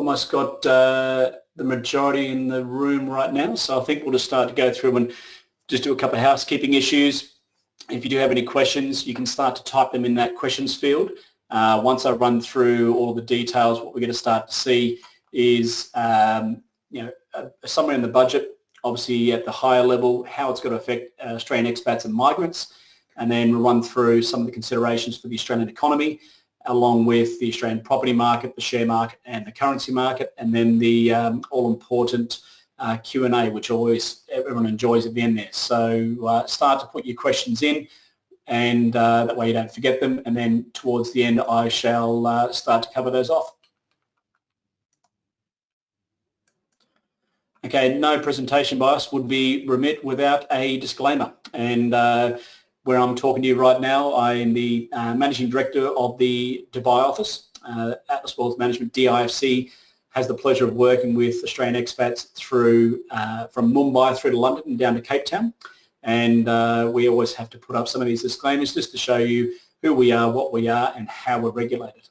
almost got the majority in the room right now, so I think we'll just start to go through and just do a couple of housekeeping issues. If you do have any questions, you can start to type them in that questions field. Once I run through all the details, what we're going to start to see is a summary on the budget, obviously at the higher level, how it's going to affect Australian expats and migrants, and then we'll run through some of the considerations for the Australian economy, along with the Australian property market, the share market and the currency market, and then the all-important Q&A, which always everyone enjoys at the end there. So start to put your questions in, and that way you don't forget them, and then towards the end I shall start to cover those off. Okay, no presentation by us would be remit without a disclaimer, and where I'm talking to you right now, I'm the Managing Director of the Dubai office. Atlas Wealth Management, DIFC, has the pleasure of working with Australian expats through from Mumbai through to London and down to Cape Town. And we always have to put up some of these disclaimers just to show you who we are, what we are, and how we're regulated.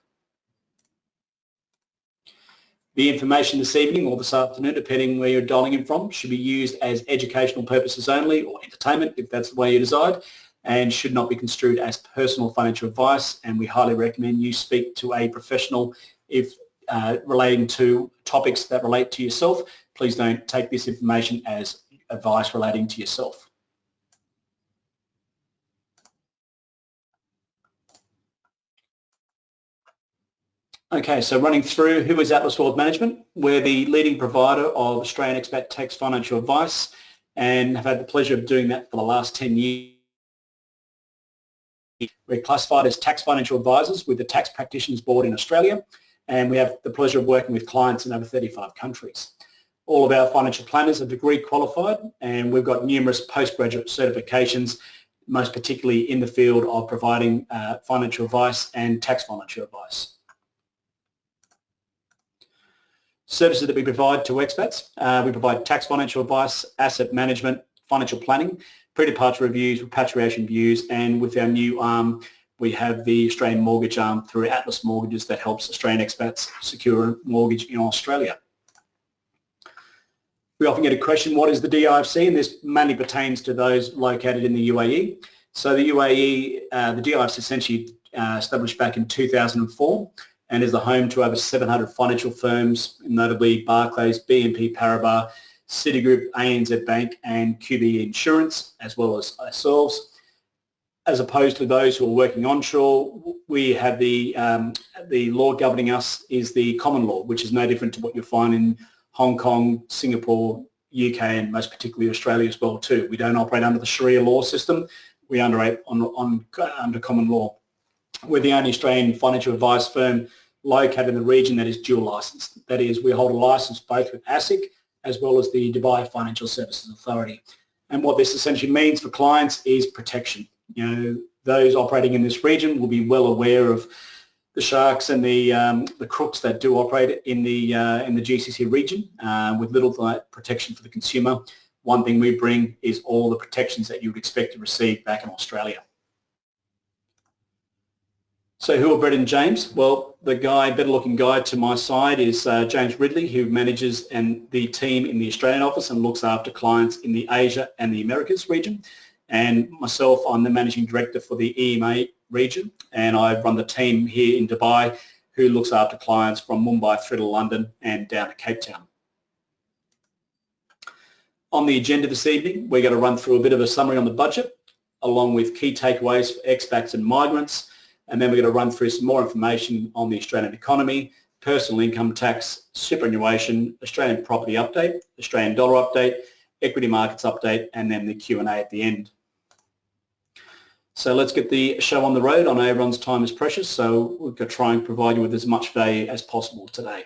The information this evening or this afternoon, depending where you're dialing in from, should be used as educational purposes only, or entertainment if that's the way you decide, and should not be construed as personal financial advice, and we highly recommend you speak to a professional if relating to topics that relate to yourself. Please don't take this information as advice relating to yourself. Okay, so running through, who is Atlas Wealth Management? We're the leading provider of Australian expat tax financial advice and have had the pleasure of doing that for the last 10 years. We're classified as tax financial advisors with the Tax Practitioners Board in Australia, and we have the pleasure of working with clients in over 35 countries. All of our financial planners are degree qualified, and we've got numerous postgraduate certifications, most particularly in the field of providing financial advice and tax financial advice. Services that we provide to expats, we provide tax financial advice, asset management, financial planning, pre-departure reviews, repatriation reviews, and with our new arm, we have the Australian mortgage arm through Atlas Mortgages that helps Australian expats secure a mortgage in Australia. We often get a question, what is the DIFC? And this mainly pertains to those located in the UAE. So the UAE, the DIFC essentially established back in 2004 and is the home to over 700 financial firms, notably Barclays, BNP Paribas, Citigroup, ANZ Bank and QBE Insurance, as well as ourselves. As opposed to those who are working onshore, we have the law governing us is the common law, which is no different to what you'll find in Hong Kong, Singapore, UK and most particularly Australia as well too. We don't operate under the Sharia law system, we operate under common law. We're the only Australian financial advice firm located in the region that is dual licensed. That is, we hold a license both with ASIC as well as the Dubai Financial Services Authority. And what this essentially means for clients is protection. You know, those operating in this region will be well aware of the sharks and the crooks that do operate in the GCC region with little protection for the consumer. One thing we bring is all the protections that you would expect to receive back in Australia. So who are Brett and James? Well, the better looking guy to my side is James Ridley, who manages the team in the Australian office and looks after clients in the Asia and the Americas region. And myself, I'm the Managing Director for the EMA region, and I run the team here in Dubai who looks after clients from Mumbai through to London and down to Cape Town. On the agenda this evening, we're going to run through a bit of a summary on the budget, along with key takeaways for expats and migrants. And then we're going to run through some more information on the Australian economy, personal income tax, superannuation, Australian property update, Australian dollar update, equity markets update, and then the Q&A at the end. So let's get the show on the road. I know everyone's time is precious, so we're going to try and provide you with as much value as possible today.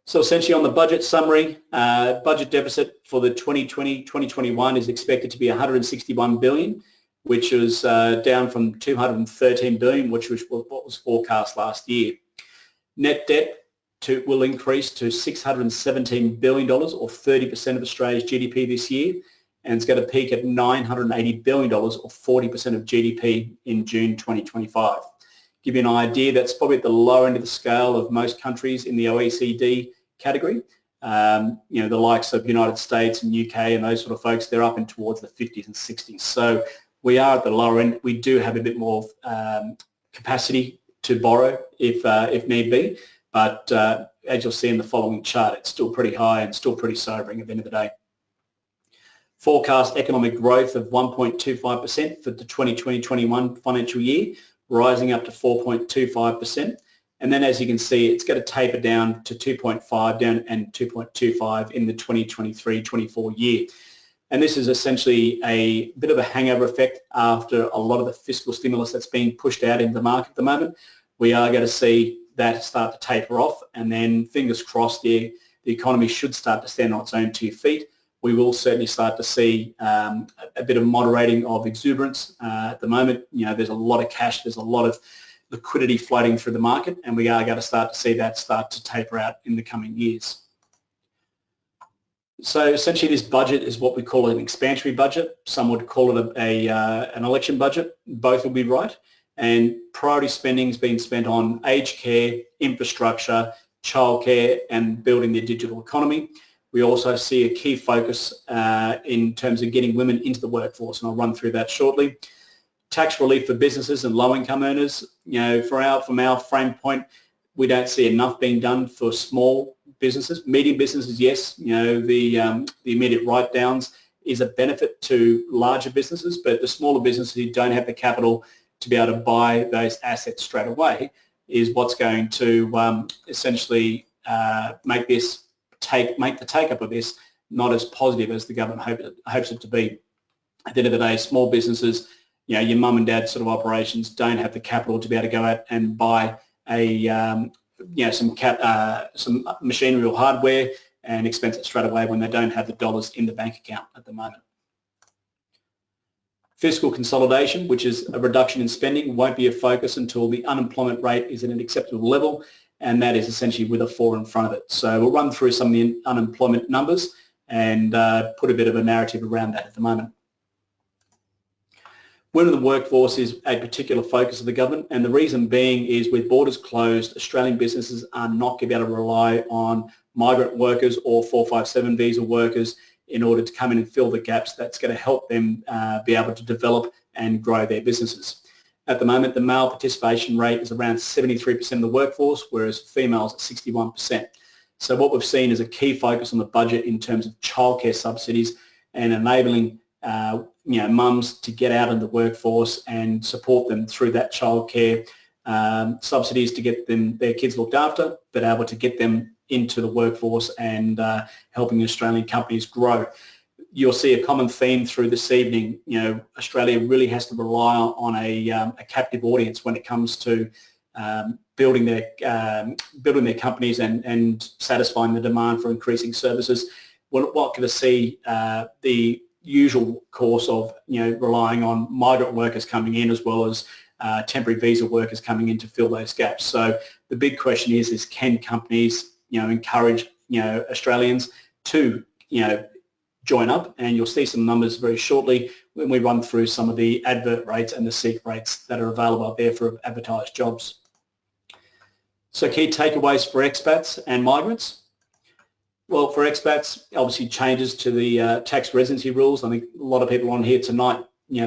So essentially on the budget summary, budget deficit for the 2020-2021 is expected to be 161 billion, which is down from 213 billion, which was what was forecast last year. Net debt will increase to $617 billion, or 30% of Australia's GDP this year, and it's going to peak at $980 billion, or 40% of GDP in June 2025. give you an idea, that's probably at the lower end of the scale of most countries in the OECD category. The likes of United States and UK and those sort of folks, they're up in towards the 50s and 60s. So we are at the lower end. We do have a bit more capacity to borrow if need be, but as you'll see in the following chart, it's still pretty high and still pretty sobering at the end of the day. Forecast economic growth of 1.25% for the 2020-21 financial year, rising up to 4.25%. And then, as you can see, it's going to taper down to 2.5 down and 2.25 in the 2023-24 year. And this is essentially a bit of a hangover effect after a lot of the fiscal stimulus that's being pushed out in the market at the moment. We are going to see that start to taper off, and then fingers crossed the economy should start to stand on its own 2 feet. We will certainly start to see a bit of moderating of exuberance. At the moment, there's a lot of cash, there's a lot of liquidity floating through the market, and we are going to start to see that start to taper out in the coming years. So essentially this budget is what we call an expansionary budget. Some would call it an election budget. Both will be right. And priority spending is being spent on aged care, infrastructure, childcare, and building the digital economy. We also see a key focus in terms of getting women into the workforce, and I'll run through that shortly. Tax relief for businesses and low-income earners. From our frame point, we don't see enough being done for small businesses. Medium businesses, yes. The immediate write-downs is a benefit to larger businesses, but the smaller businesses who don't have the capital to be able to buy those assets straight away is what's going to essentially make the take-up of this not as positive as the government hopes it to be. At the end of the day, small businesses, your mum and dad sort of operations don't have the capital to be able to go out and buy some machinery or hardware and expense it straight away when they don't have the dollars in the bank account at the moment. Fiscal consolidation, which is a reduction in spending, won't be a focus until the unemployment rate is at an acceptable level, and that is essentially with a 4 in front of it. So we'll run through some of the unemployment numbers and put a bit of a narrative around that at the moment. Women in the workforce is a particular focus of the government, and the reason being is with borders closed, Australian businesses are not going to be able to rely on migrant workers or 457 visa workers in order to come in and fill the gaps. That's going to help them be able to develop and grow their businesses. At the moment, the male participation rate is around 73% of the workforce, whereas females at 61%. So what we've seen is a key focus on the budget in terms of childcare subsidies and enabling mums to get out in the workforce and support them through that childcare subsidies to get their kids looked after, but able to get them into the workforce and helping Australian companies grow. You'll see a common theme through this evening. Australia really has to rely on a captive audience when it comes to building their companies and satisfying the demand for increasing services. We're not going to see the usual course of relying on migrant workers coming in as well as temporary visa workers coming in to fill those gaps. So the big question is can companies encourage Australians to join up, and you'll see some numbers very shortly when we run through some of the advert rates and the seek rates that are available out there for advertised jobs. So key takeaways for expats and migrants. Well, for expats, obviously changes to the tax residency rules. I think a lot of people on here tonight,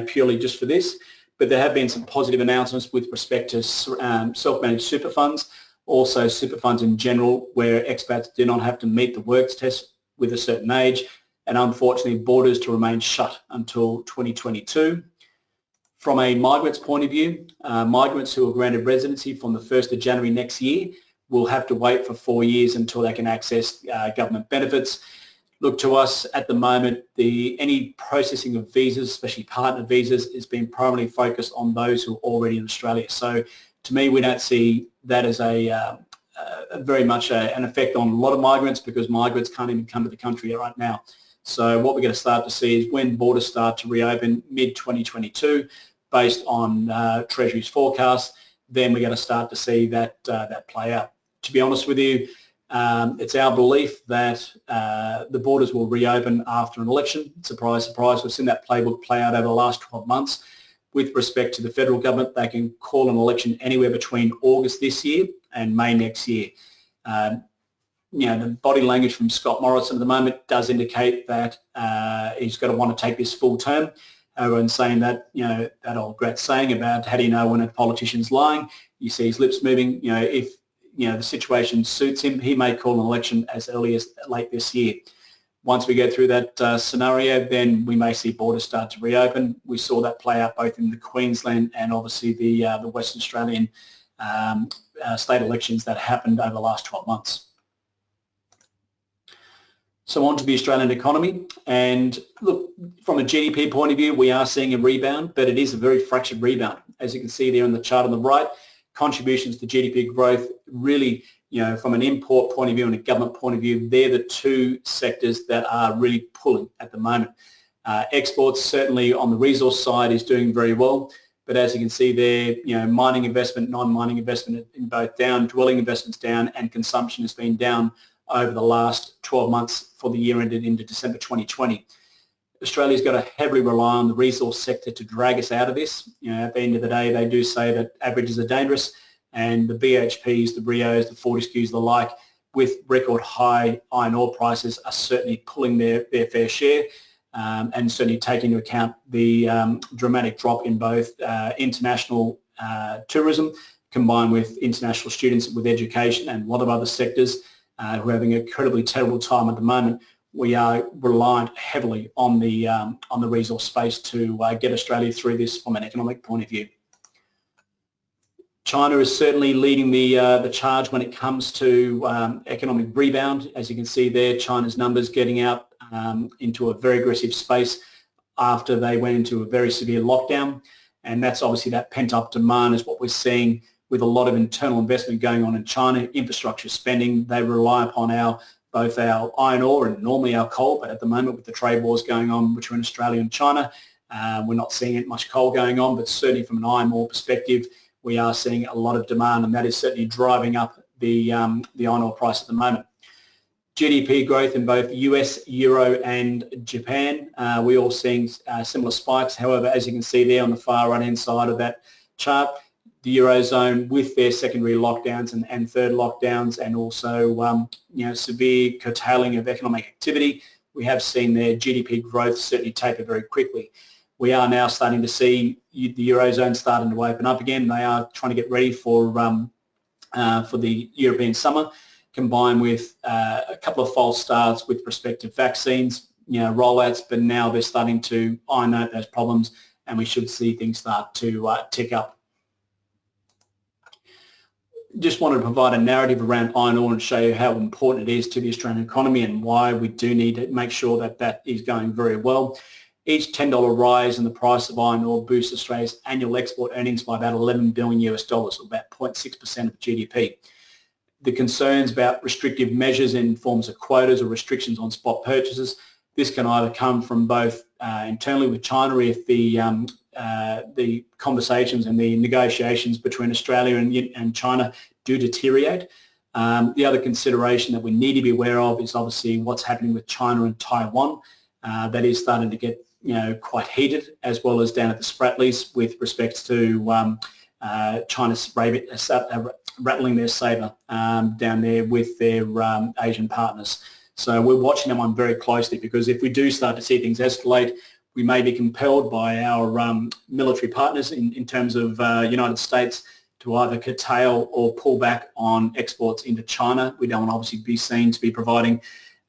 purely just for this, but there have been some positive announcements with respect to self-managed super funds, also super funds in general, where expats do not have to meet the works test with a certain age, and unfortunately borders to remain shut until 2022. From a migrant's point of view, migrants who are granted residency from the 1st of January next year will have to wait for 4 years until they can access government benefits. Look, to us at the moment, any processing of visas, especially partner visas, is being primarily focused on those who are already in Australia. So to me, we don't see that as very much an effect on a lot of migrants, because migrants can't even come to the country right now. So what we're going to start to see is when borders start to reopen mid-2022, based on Treasury's forecast, then we're going to start to see that play out. To be honest with you, it's our belief that the borders will reopen after an election. Surprise, surprise, we've seen that playbook play out over the last 12 months. With respect to the federal government, they can call an election anywhere between August this year and May next year. The body language from Scott Morrison at the moment does indicate that he's going to want to take this full term. Everyone's saying that, that old great saying about how do you know when a politician's lying? You see his lips moving. If the situation suits him, he may call an election as early as late this year. Once we go through that scenario, then we may see borders start to reopen. We saw that play out both in the Queensland and obviously the Western Australian state elections that happened over the last 12 months. So on to the Australian economy, and look, from a GDP point of view, we are seeing a rebound, but it is a very fractured rebound. As you can see there in the chart on the right, contributions to GDP growth really, from an import point of view and a government point of view, they're the two sectors that are really pulling at the moment. Exports certainly on the resource side is doing very well, but as you can see there, mining investment, non-mining investment in both down, dwelling investments down, and consumption has been down over the last 12 months for the year ended into December 2020. Australia's got to heavily rely on the resource sector to drag us out of this. At the end of the day, they do say that averages are dangerous, and the BHPs, the Rios, the Fortescues, the like, with record high iron ore prices, are certainly pulling their fair share, and certainly take into account the dramatic drop in both international tourism combined with international students with education and a lot of other sectors who are having an incredibly terrible time at the moment. We are reliant heavily on the resource space to get Australia through this from an economic point of view. China is certainly leading the charge when it comes to economic rebound. As you can see there, China's numbers getting out into a very aggressive space after they went into a very severe lockdown, and that's obviously that pent-up demand is what we're seeing with a lot of internal investment going on in China, infrastructure spending. They rely upon both our iron ore and normally our coal, but at the moment with the trade wars going on between Australia and China, we're not seeing much coal going on, but certainly from an iron ore perspective, we are seeing a lot of demand, and that is certainly driving up the iron ore price at the moment. GDP growth in both US, Euro and Japan, we're all seeing similar spikes. However, as you can see there on the far right-hand side of that chart, the Eurozone with their secondary lockdowns and third lockdowns, and also severe curtailing of economic activity, we have seen their GDP growth certainly taper very quickly. We are now starting to see the Eurozone starting to open up again. They are trying to get ready for the European summer, combined with a couple of false starts with respect to vaccines, rollouts, but now they're starting to iron out those problems, and we should see things start to tick up. Just wanted to provide a narrative around iron ore and show you how important it is to the Australian economy and why we do need to make sure that that is going very well. Each $10 rise in the price of iron ore boosts Australia's annual export earnings by about $11 billion US, or about 0.6% of GDP. The concerns about restrictive measures in forms of quotas or restrictions on spot purchases, this can either come from both internally with China if the conversations and the negotiations between Australia and China do deteriorate. The other consideration that we need to be aware of is obviously what's happening with China and Taiwan. That is starting to get quite heated, as well as down at the Spratlys with respect to China's rattling their sabre down there with their Asian partners. So we're watching that one very closely, because if we do start to see things escalate, we may be compelled by our military partners in terms of United States to either curtail or pull back on exports into China. We don't want to obviously be seen to be providing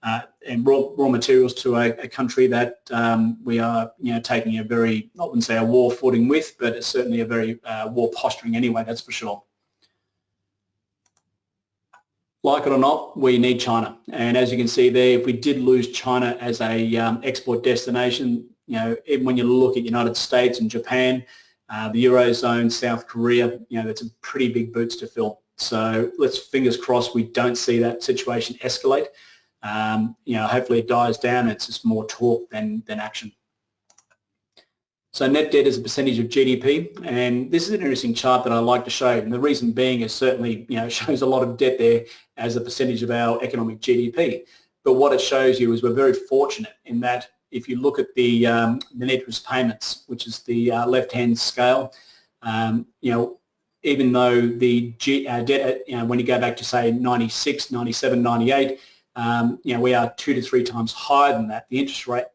raw materials to a country that we are taking a very, I wouldn't say a war footing with, but it's certainly a very war posturing anyway, that's for sure. Like it or not, we need China, and as you can see there, if we did lose China as a export destination, when you look at United States and Japan, the Eurozone, South Korea, that's a pretty big boots to fill. So let's fingers crossed we don't see that situation escalate. Hopefully it dies down. It's just more talk than action. So net debt as a percentage of GDP, and this is an interesting chart that I like to show, and the reason being is certainly, it shows a lot of debt there as a percentage of our economic GDP. But what it shows you is we're very fortunate in that if you look at the net interest payments, which is the left-hand scale, even though the debt, when you go back to say 96, 97, 98, we are 2 to 3 times higher than that. The interest rate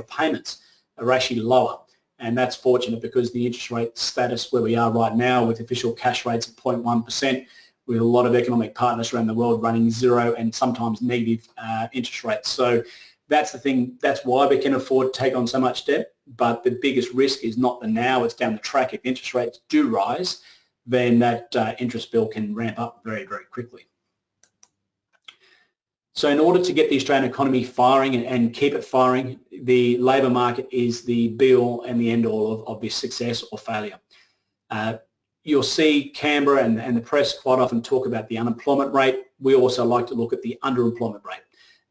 payments are actually lower, and that's fortunate because the interest rate status where we are right now with official cash rates at 0.1%, with a lot of economic partners around the world running zero and sometimes negative interest rates. So that's the thing, that's why we can afford to take on so much debt, but the biggest risk is not the now, it's down the track. If interest rates do rise, then that interest bill can ramp up very, very quickly. So in order to get the Australian economy firing and keep it firing, the labour market is the be-all and the end-all of this success or failure. You'll see Canberra and the press quite often talk about the unemployment rate. We also like to look at the underemployment rate.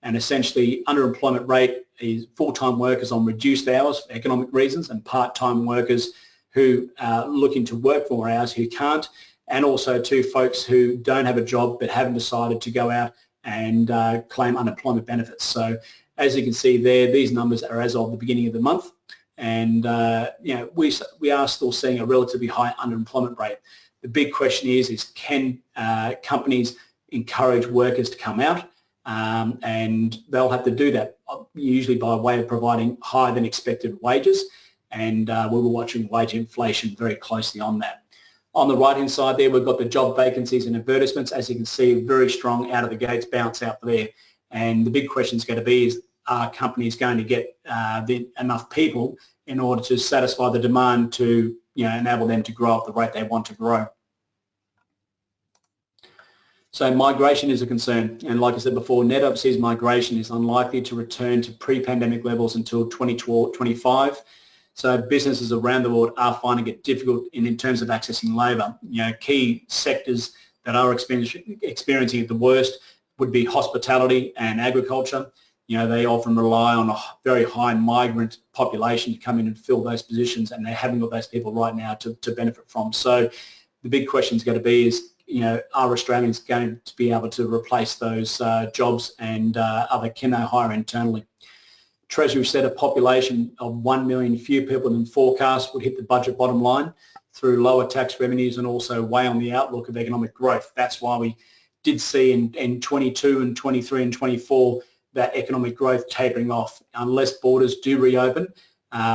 And essentially, underemployment rate is full-time workers on reduced hours for economic reasons and part-time workers who are looking to work more hours who can't, and also to folks who don't have a job but haven't decided to go out and claim unemployment benefits. So as you can see there, these numbers are as of the beginning of the month, and we are still seeing a relatively high unemployment rate. The big question is can companies encourage workers to come out? And they'll have to do that usually by way of providing higher than expected wages, and we were watching wage inflation very closely on that. On the right hand side there, we've got the job vacancies and advertisements. As you can see, very strong out of the gates bounce out there, and the big question is going to be is, are companies going to get enough people in order to satisfy the demand to enable them to grow at the rate they want to grow? So migration is a concern, and like I said before, net overseas migration is unlikely to return to pre-pandemic levels until 2025. So businesses around the world are finding it difficult in terms of accessing labour. Key sectors that are experiencing it the worst would be hospitality and agriculture. They often rely on a very high migrant population to come in and fill those positions, and they haven't got those people right now to benefit from. So the big question is going to be is, are Australians going to be able to replace those jobs, and can they hire internally? Treasury said a population of 1 million fewer people than forecast would hit the budget bottom line through lower tax revenues and also weigh on the outlook of economic growth. That's why we did see in 22 and 23 and 24 that economic growth tapering off. Unless borders do reopen,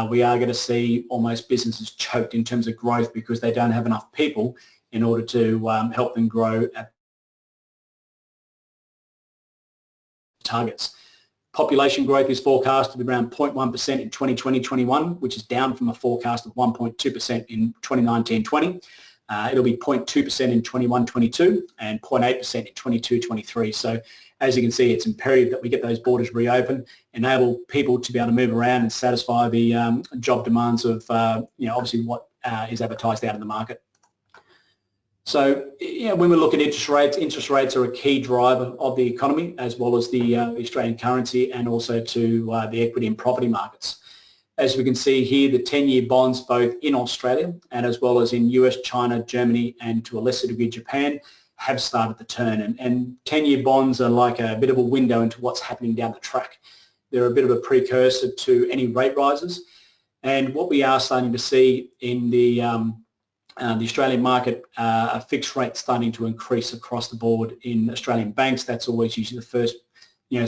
we are going to see almost businesses choked in terms of growth because they don't have enough people in order to help them grow at targets. Population growth is forecast to be around 0.1% in 2020-21, which is down from a forecast of 1.2% in 2019-20. It'll be 0.2% in 21-22 and 0.8% in 22-23. So as you can see, it's imperative that we get those borders reopened, enable people to be able to move around and satisfy the job demands of obviously what is advertised out in the market. So when we look at interest rates are a key driver of the economy, as well as the Australian currency, and also to the equity and property markets. As we can see here, the 10-year bonds both in Australia and as well as in US, China, Germany, and to a lesser degree Japan have started to turn. And 10-year bonds are like a bit of a window into what's happening down the track. They're a bit of a precursor to any rate rises. And what we are starting to see in the Australian market, a fixed rate starting to increase across the board in Australian banks. That's always usually the first,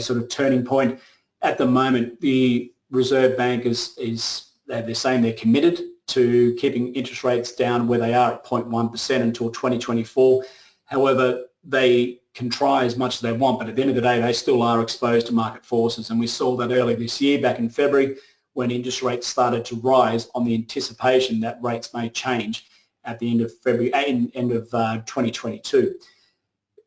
sort of turning point. At the moment, the Reserve Bank they're saying they're committed to keeping interest rates down where they are at 0.1% until 2024. However, they can try as much as they want, but at the end of the day, they still are exposed to market forces. And we saw that earlier this year, back in February, when interest rates started to rise on the anticipation that rates may change at the end of February, end of 2022.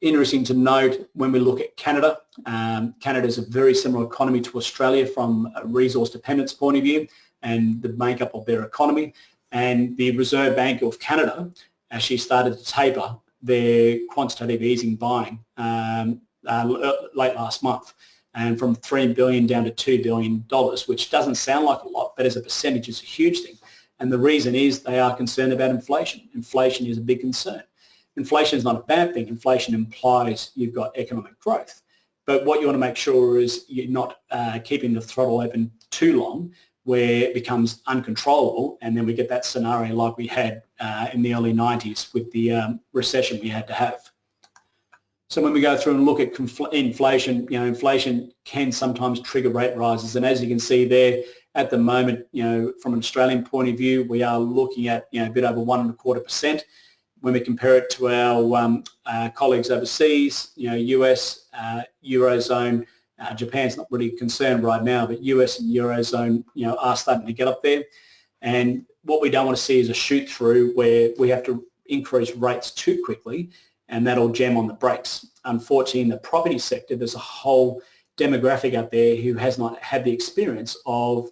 Interesting to note when we look at Canada, Canada is a very similar economy to Australia from a resource dependence point of view and the makeup of their economy. And the Reserve Bank of Canada actually started to taper their quantitative easing buying late last month, and from $3 billion down to $2 billion, which doesn't sound like a lot, but as a percentage is a huge thing. And the reason is they are concerned about inflation. Inflation is a big concern. Inflation is not a bad thing. Inflation implies you've got economic growth. But what you want to make sure is you're not keeping the throttle open too long, where it becomes uncontrollable, and then we get that scenario like we had in the early 90s with the recession we had to have. So when we go through and look at inflation, inflation can sometimes trigger rate rises, and as you can see there, at the moment, from an Australian point of view, we are looking at a bit over 1.25%. When we compare it to our colleagues overseas, US, Eurozone, Japan's not really concerned right now, but US and Eurozone, are starting to get up there. And what we don't want to see is a shoot through where we have to increase rates too quickly, and that'll jam on the brakes. Unfortunately, in the property sector, there's a whole demographic out there who has not had the experience of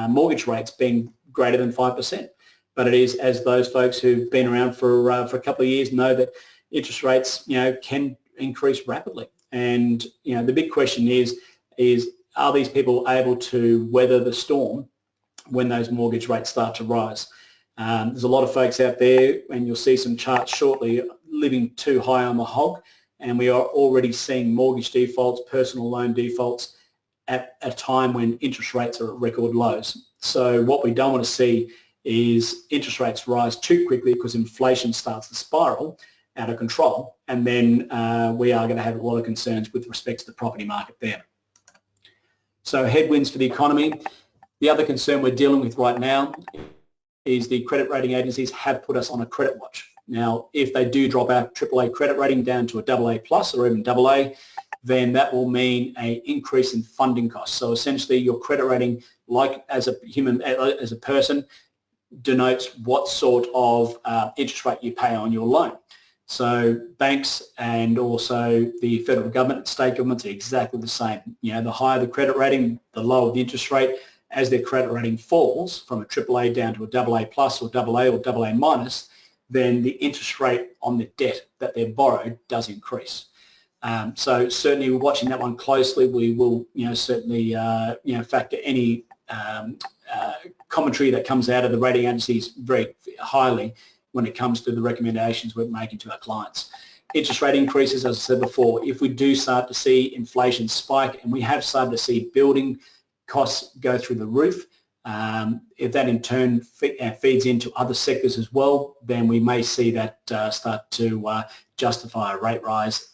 mortgage rates being greater than 5%. But it is, as those folks who've been around for a couple of years know, that interest rates, can increase rapidly. And, the big question is are these people able to weather the storm when those mortgage rates start to rise? There's a lot of folks out there, and you'll see some charts shortly, living too high on the hog, and we are already seeing mortgage defaults, personal loan defaults at a time when interest rates are at record lows. So what we don't want to see is interest rates rise too quickly, because inflation starts to spiral out of control, and then we are going to have a lot of concerns with respect to the property market there. So headwinds for the economy. The other concern we're dealing with right now is the credit rating agencies have put us on a credit watch. Now, if they do drop our AAA credit rating down to a AA plus or even AA, then that will mean an increase in funding costs. So essentially, your credit rating, like as a person, denotes what sort of interest rate you pay on your loan. So banks and also the federal government and state governments are exactly the same. The higher the credit rating, the lower the interest rate. As their credit rating falls from a AAA down to a AA plus or AA or AA minus, then the interest rate on the debt that they've borrowed does increase. So certainly we're watching that one closely. We will, certainly, factor any commentary that comes out of the rating agencies very highly when it comes to the recommendations we're making to our clients. Interest rate increases, as I said before, if we do start to see inflation spike, and we have started to see building costs go through the roof, if that in turn feeds into other sectors as well, then we may see that start to justify a rate rise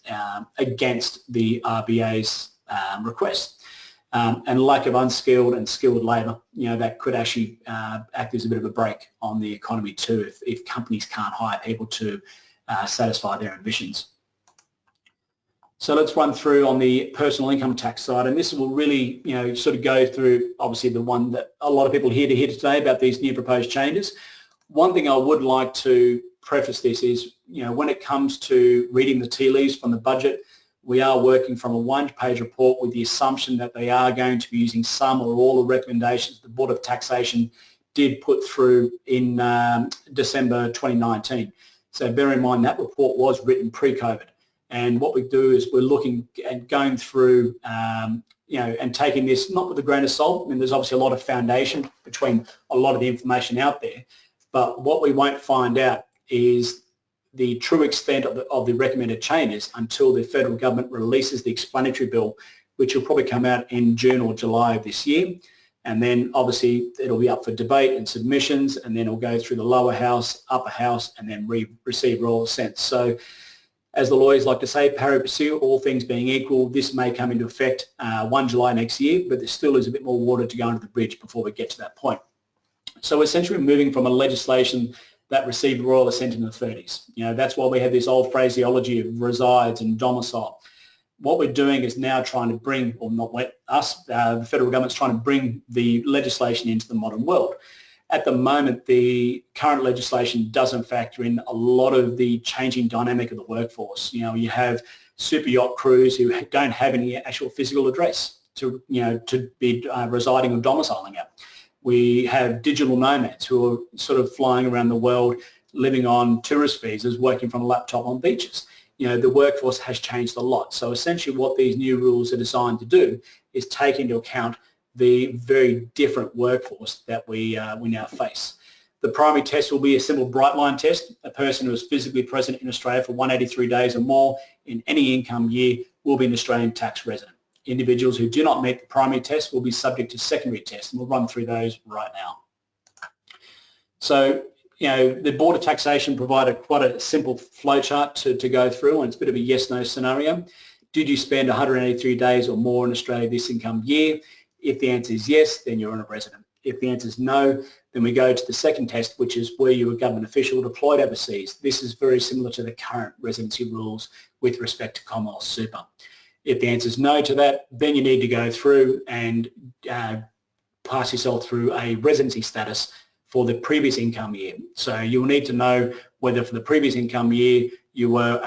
against the RBA's request. And lack of unskilled and skilled labour, that could actually act as a bit of a brake on the economy too, if companies can't hire people to satisfy their ambitions. So let's run through on the personal income tax side, and this will really, sort of go through obviously the one that a lot of people hear today about these new proposed changes. One thing I would like to preface this is, when it comes to reading the tea leaves from the budget, we are working from a one-page report with the assumption that they are going to be using some or all the recommendations the Board of Taxation did put through in December 2019. So bear in mind that report was written pre-COVID. And what we do is we're looking and going through, and taking this not with a grain of salt. I mean, there's obviously a lot of foundation between a lot of the information out there, but what we won't find out is the true extent of the recommended changes until the federal government releases the explanatory bill, which will probably come out in June or July of this year. And then obviously it'll be up for debate and submissions, and then it'll go through the lower house, upper house, and then receive royal assent. So as the lawyers like to say, pari passu, all things being equal, this may come into effect 1 July next year, but there still is a bit more water to go under the bridge before we get to that point. So essentially we're moving from a legislation that received royal assent in the 30s. That's why we have this old phraseology of resides and domicile. What we're doing is now trying to bring, or not us, the federal government's trying to bring the legislation into the modern world. At the moment, the current legislation doesn't factor in a lot of the changing dynamic of the workforce. You have super yacht crews who don't have any actual physical address to be residing or domiciling at. We have digital nomads who are sort of flying around the world, living on tourist visas, working from a laptop on beaches. The workforce has changed a lot. So essentially what these new rules are designed to do is take into account the very different workforce that we now face. The primary test will be a simple bright line test. A person who is physically present in Australia for 183 days or more in any income year will be an Australian tax resident. Individuals who do not meet the primary test will be subject to secondary tests, and we'll run through those right now. So, the Board of Taxation provided quite a simple flowchart to go through, and it's a bit of a yes-no scenario. Did you spend 183 days or more in Australia this income year? If the answer is yes, then you're a resident. If the answer is no, then we go to the second test, which is where you're a government official deployed overseas. This is very similar to the current residency rules with respect to Commonwealth Super. If the answer is no to that, then you need to go through and pass yourself through a residency status for the previous income year. So you'll need to know whether for the previous income year you were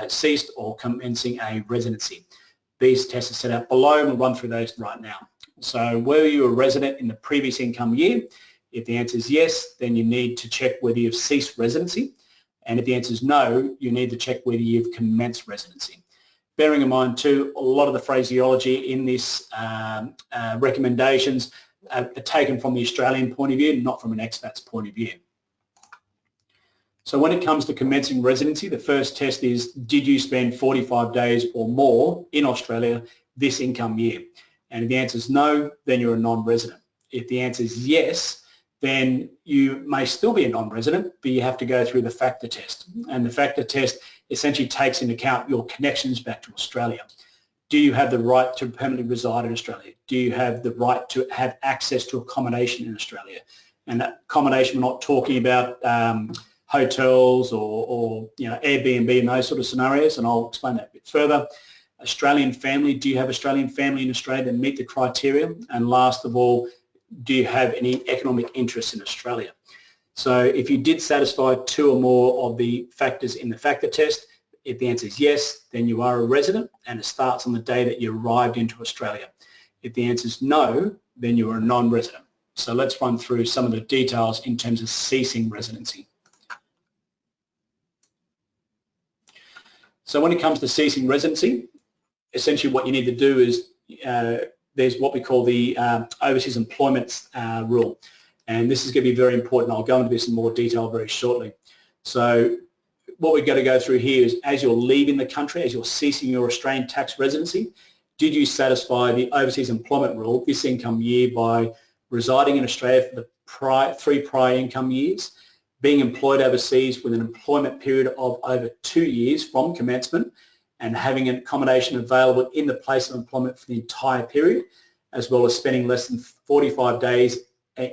ceased or commencing a residency. These tests are set out below, and we'll run through those right now. So were you a resident in the previous income year? If the answer is yes, then you need to check whether you've ceased residency. And if the answer is no, you need to check whether you've commenced residency. Bearing in mind too, a lot of the phraseology in this recommendations are taken from the Australian point of view, not from an expat's point of view. So when it comes to commencing residency, the first test is, did you spend 45 days or more in Australia this income year? And if the answer is no, then you're a non-resident. If the answer is yes, then you may still be a non-resident, but you have to go through the factor test. And the factor test essentially takes into account your connections back to Australia. Do you have the right to permanently reside in Australia? Do you have the right to have access to accommodation in Australia? And that accommodation, we're not talking about hotels or Airbnb and those sort of scenarios, and I'll explain that a bit further. Australian family, do you have Australian family in Australia that meet the criteria? And last of all, do you have any economic interest in Australia? So if you did satisfy two or more of the factors in the factor test, if the answer is yes, then you are a resident, and it starts on the day that you arrived into Australia. If the answer is no, then you are a non-resident. So let's run through some of the details in terms of ceasing residency. So when it comes to ceasing residency, essentially what you need to do is there's what we call the overseas employment rule. And this is going to be very important. I'll go into this in more detail very shortly. So what we're going to go through here is, as you're leaving the country, as you're ceasing your Australian tax residency, did you satisfy the overseas employment rule this income year by residing in Australia for the three prior income years, being employed overseas with an employment period of over 2 years from commencement, and having an accommodation available in the place of employment for the entire period, as well as spending less than 45 days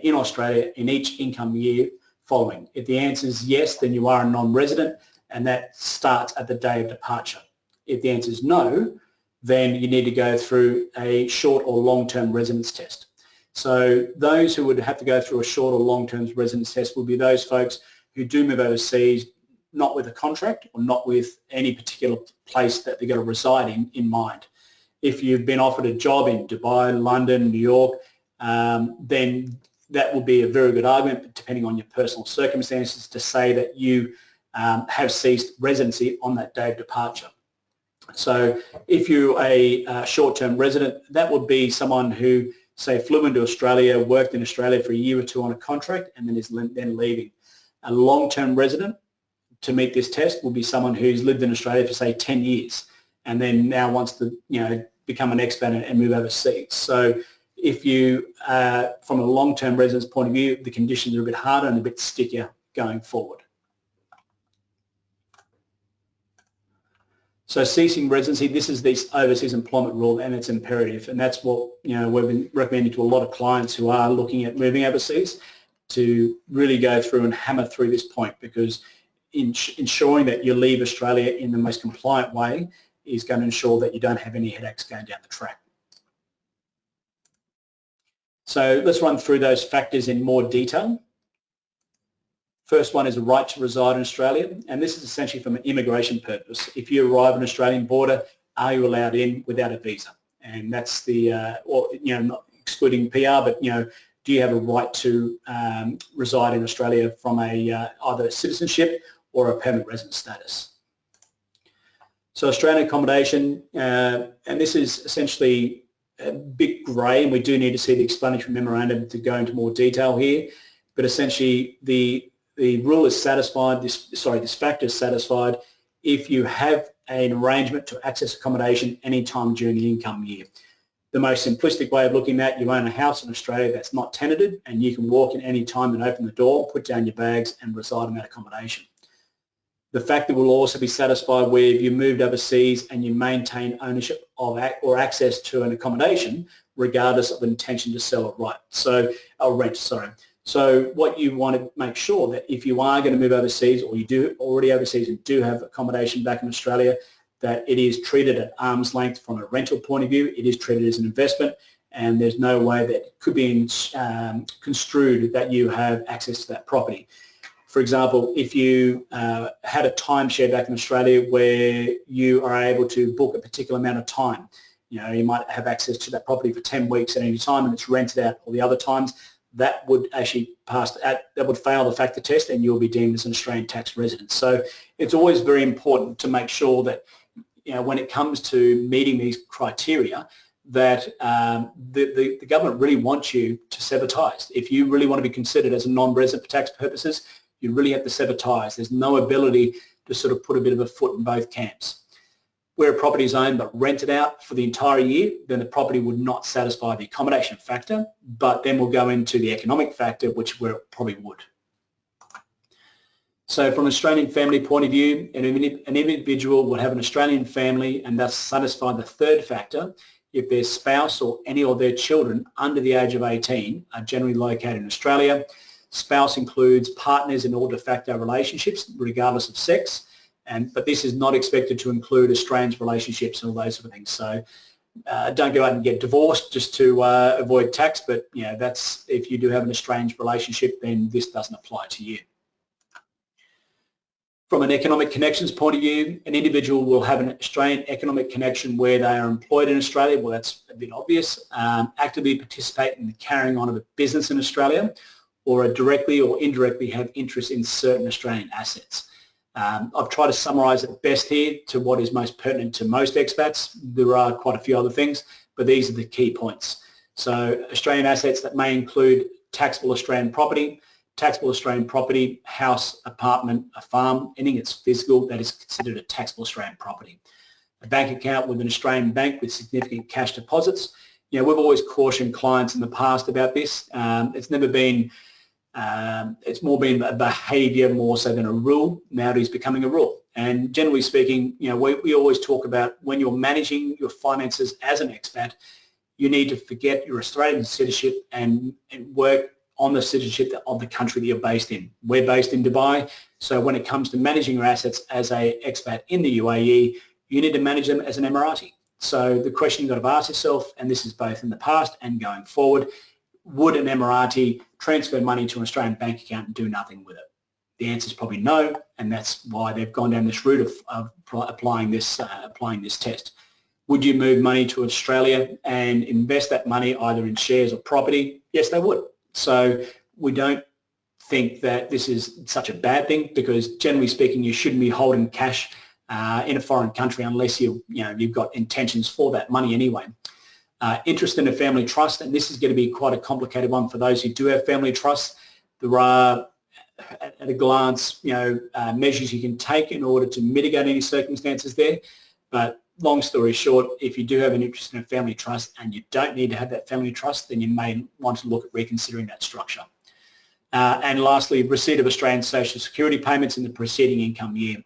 in Australia in each income year following. If the answer is yes, then you are a non-resident, and that starts at the day of departure. If the answer is no, then you need to go through a short or long-term residence test. So those who would have to go through a short or long-term residence test will be those folks who do move overseas, not with a contract or not with any particular place that they're going to reside in mind. If you've been offered a job in Dubai, London, New York, then that will be a very good argument, depending on your personal circumstances, to say that you have ceased residency on that day of departure. So if you're a short-term resident, that would be someone who, say, flew into Australia, worked in Australia for a year or two on a contract, and then is then leaving. A long-term resident, to meet this test, will be someone who's lived in Australia for, say, 10 years and then now wants to become an expat and move overseas. So if you, from a long-term residence point of view, the conditions are a bit harder and a bit stickier going forward. So ceasing residency, this is this overseas employment rule, and it's imperative, and that's what we've been recommending to a lot of clients who are looking at moving overseas, to really go through and hammer through this point, because ensuring that you leave Australia in the most compliant way is going to ensure that you don't have any headaches going down the track. So let's run through those factors in more detail. First one is a right to reside in Australia, and this is essentially from an immigration purpose. If you arrive at an Australian border, are you allowed in without a visa? And that's the, not excluding PR, but do you have a right to reside in Australia from a either citizenship or a permanent resident status? So Australian accommodation, and this is essentially a bit grey, and we do need to see the explanatory memorandum to go into more detail here. But essentially, the rule is satisfied. This factor is satisfied if you have an arrangement to access accommodation anytime during the income year. The most simplistic way of looking at, you own a house in Australia that's not tenanted and you can walk in any time and open the door, put down your bags and reside in that accommodation. The factor will also be satisfied where if you moved overseas and you maintain ownership of or access to an accommodation regardless of intention to sell or rent. So what you want to make sure that if you are going to move overseas or you do already overseas and do have accommodation back in Australia, that it is treated at arm's length from a rental point of view. It is treated as an investment and there's no way that it could be construed that you have access to that property. For example, if you had a timeshare back in Australia where you are able to book a particular amount of time, you might have access to that property for 10 weeks at any time and it's rented out all the other times, that would actually that would fail the factor test and you'll be deemed as an Australian tax resident. So it's always very important to make sure that when it comes to meeting these criteria, that the government really wants you to sever ties. If you really want to be considered as a non-resident for tax purposes, you really have to sever ties. There's no ability to sort of put a bit of a foot in both camps. Where a property is owned but rented out for the entire year, then the property would not satisfy the accommodation factor, but then we'll go into the economic factor, which where it probably would. So from an Australian family point of view, an individual would have an Australian family and thus satisfy the third factor if their spouse or any of their children under the age of 18 are generally located in Australia. Spouse includes partners in all de facto relationships, regardless of sex, but this is not expected to include estranged relationships and all those sort of things. So don't go out and get divorced just to avoid tax, but that's if you do have an estranged relationship, then this doesn't apply to you. From an economic connections point of view, an individual will have an Australian economic connection where they are employed in Australia. Well, that's a bit obvious. Actively participate in the carrying on of a business in Australia, or directly or indirectly have interest in certain Australian assets. I've tried to summarise it best here to what is most pertinent to most expats. There are quite a few other things, but these are the key points. So Australian assets that may include taxable Australian property, house, apartment, a farm, anything that's physical that is considered a taxable Australian property. A bank account with an Australian bank with significant cash deposits. We've always cautioned clients in the past about this. It's never been, it's more been a behaviour more so than a rule. Now it is becoming a rule. And generally speaking, we always talk about when you're managing your finances as an expat, you need to forget your Australian citizenship and work on the citizenship of the country that you're based in. We're based in Dubai, so when it comes to managing your assets as an expat in the UAE, you need to manage them as an Emirati. So the question you've got to ask yourself, and this is both in the past and going forward, would an Emirati transfer money to an Australian bank account and do nothing with it? The answer is probably no, and that's why they've gone down this route of applying this test. Would you move money to Australia and invest that money either in shares or property? Yes, they would. So we don't think that this is such a bad thing because generally speaking, you shouldn't be holding cash in a foreign country unless you've got intentions for that money anyway. Interest in a family trust, and this is going to be quite a complicated one for those who do have family trusts. There are, at a glance, measures you can take in order to mitigate any circumstances there, but long story short, if you do have an interest in a family trust and you don't need to have that family trust, then you may want to look at reconsidering that structure. And lastly, receipt of Australian social security payments in the preceding income year.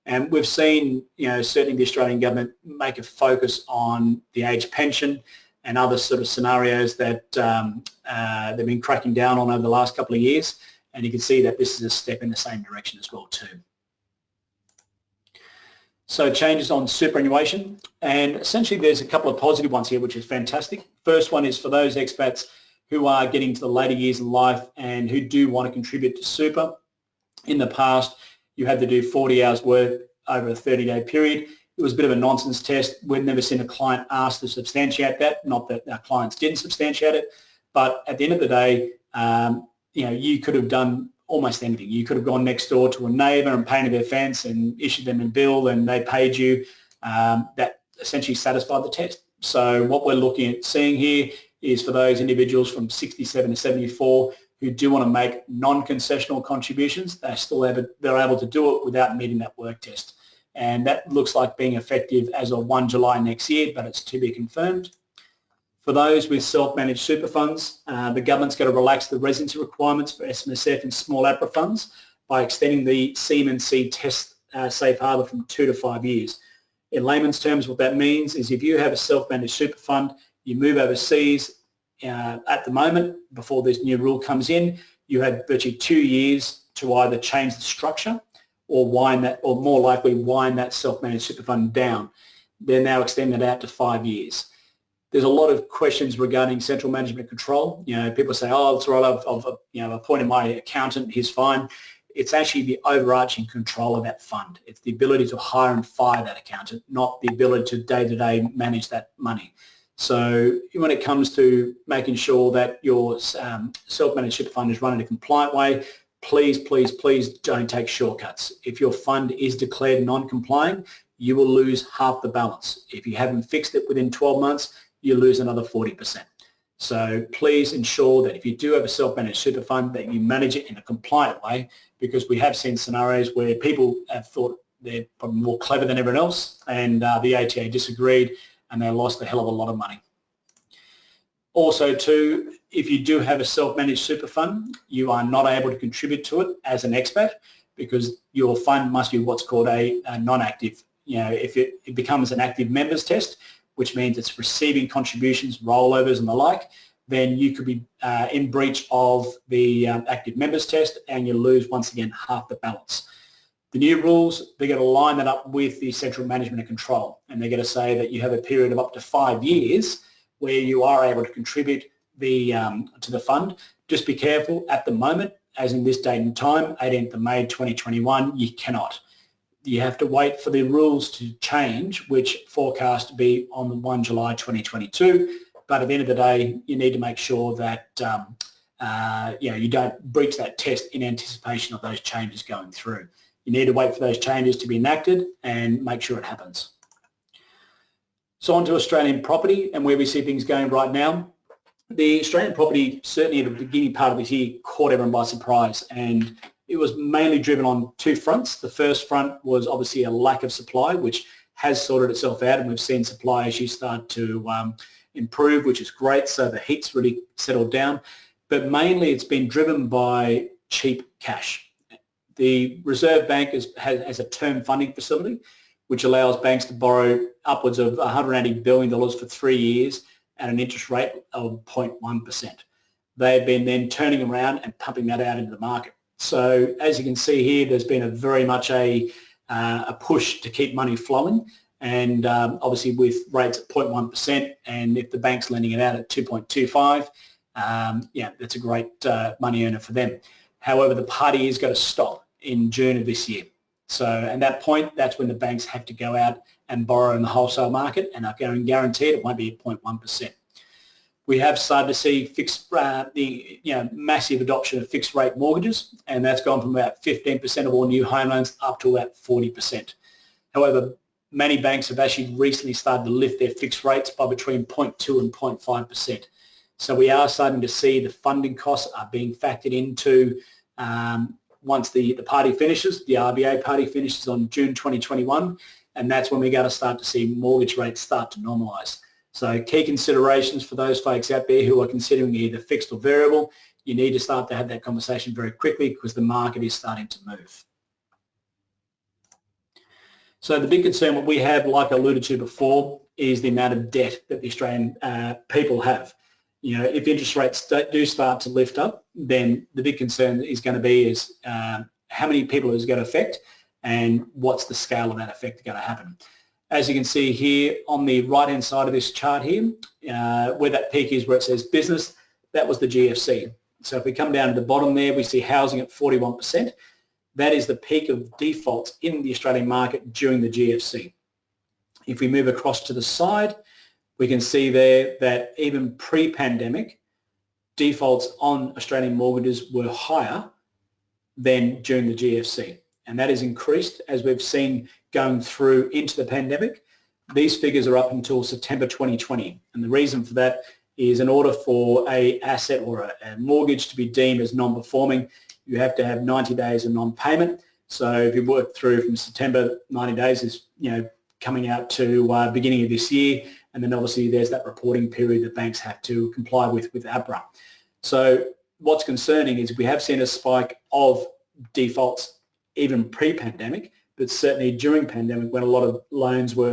And we've seen, certainly the Australian government make a focus on the age pension and other sort of scenarios that they've been cracking down on over the last couple of years. And you can see that this is a step in the same direction as well too. So changes on superannuation, and essentially there's a couple of positive ones here, which is fantastic. First one is for those expats who are getting to the later years in life and who do want to contribute to super. In the past, you had to do 40 hours work over a 30-day period. It was a bit of a nonsense test. We've never seen a client asked to substantiate that, not that our clients didn't substantiate it, but at the end of the day, you could have done almost anything. You could have gone next door to a neighbour and painted their fence and issued them a bill and they paid you. That essentially satisfied the test. So what we're looking at seeing here is for those individuals from 67 to 74 who do want to make non-concessional contributions, they're able to do it without meeting that work test. and that looks like being effective as of 1 July next year, but it's to be confirmed. For those with self-managed super funds, the government's going to relax the residency requirements for SMSF and small APRA funds by extending the CMNC test safe harbour from 2 to 5 years. In layman's terms, what that means is if you have a self-managed super fund, you move overseas at the moment, before this new rule comes in, you have virtually 2 years to either change the structure or wind that, or more likely wind that self-managed super fund down. They're now extending it out to 5 years. There's a lot of questions regarding central management control. You know, people say, oh, it's all right, I've appointed my accountant, he's fine. It's actually the overarching control of that fund. It's the ability to hire and fire that accountant, not the ability to day-to-day manage that money. So when it comes to making sure that your self-managed super fund is run in a compliant way, please, please, please don't take shortcuts. If your fund is declared non-compliant, you will lose half the balance. If you haven't fixed it within 12 months, you lose another 40%. So please ensure that if you do have a self-managed super fund, that you manage it in a compliant way, because we have seen scenarios where people have thought they're probably more clever than everyone else, and the ATA disagreed and they lost a hell of a lot of money. Also too, if you do have a self-managed super fund, you are not able to contribute to it as an expat, because your fund must be what's called a non-active. You know, if it becomes an active members test, which means it's receiving contributions, rollovers and the like, then you could be in breach of the active members test, and you lose once again half the balance. The new rules, they're going to line that up with the central management and control, and they're going to say that you have a period of up to 5 years where you are able to contribute to the fund. Just be careful at the moment, as in this date and time, 18th of May 2021, you cannot. You have to wait for the rules to change, which forecast to be on the 1 July 2022. But at the end of the day, you need to make sure that you don't breach that test in anticipation of those changes going through. You need to wait for those changes to be enacted and make sure it happens. So on to Australian property and where we see things going right now. The Australian property, certainly at the beginning part of this year, caught everyone by surprise, and it was mainly driven on two fronts. The first front was obviously a lack of supply, which has sorted itself out, and we've seen supply issues start to improve, which is great. So the heat's really settled down, but mainly it's been driven by cheap cash. The Reserve Bank has a term funding facility, which allows banks to borrow upwards of $180 billion for 3 years at an interest rate of 0.1%. They've been then turning around and pumping that out into the market. So as you can see here, there's been very much a push to keep money flowing, and obviously with rates at 0.1%, and if the bank's lending it out at 2.25, that's a great money earner for them. However, the party is going to stop in June of this year. So at that point, that's when the banks have to go out and borrow in the wholesale market, and are going guaranteed it won't be at 0.1%. We have started to see massive adoption of fixed rate mortgages, and that's gone from about 15% of all new home loans up to about 40%. However, many banks have actually recently started to lift their fixed rates by between 0.2 and 0.5%. So we are starting to see the funding costs are being factored into once the party finishes, the RBA party finishes on June 2021, and that's when we're going to start to see mortgage rates start to normalise. So key considerations for those folks out there who are considering either fixed or variable, you need to start to have that conversation very quickly, because the market is starting to move. So the big concern what we have, like I alluded to before, is the amount of debt that the Australian people have. You know, if interest rates do start to lift up, then the big concern is going to be how many people is going to affect, and what's the scale of that effect going to happen. As you can see here on the right-hand side of this chart here, where that peak is, where it says business, that was the GFC. So if we come down to the bottom there, we see housing at 41%. That is the peak of defaults in the Australian market during the GFC. If we move across to the side, we can see there that even pre-pandemic, defaults on Australian mortgages were higher than during the GFC. And that has increased as we've seen going through into the pandemic. These figures are up until September 2020. And the reason for that is, in order for an asset or a mortgage to be deemed as non-performing, you have to have 90 days of non-payment. So if you work through from September, 90 days is, coming out to beginning of this year, and then obviously there's that reporting period that banks have to comply with APRA. So what's concerning is we have seen a spike of defaults even pre-pandemic, but certainly during pandemic when a lot of loans were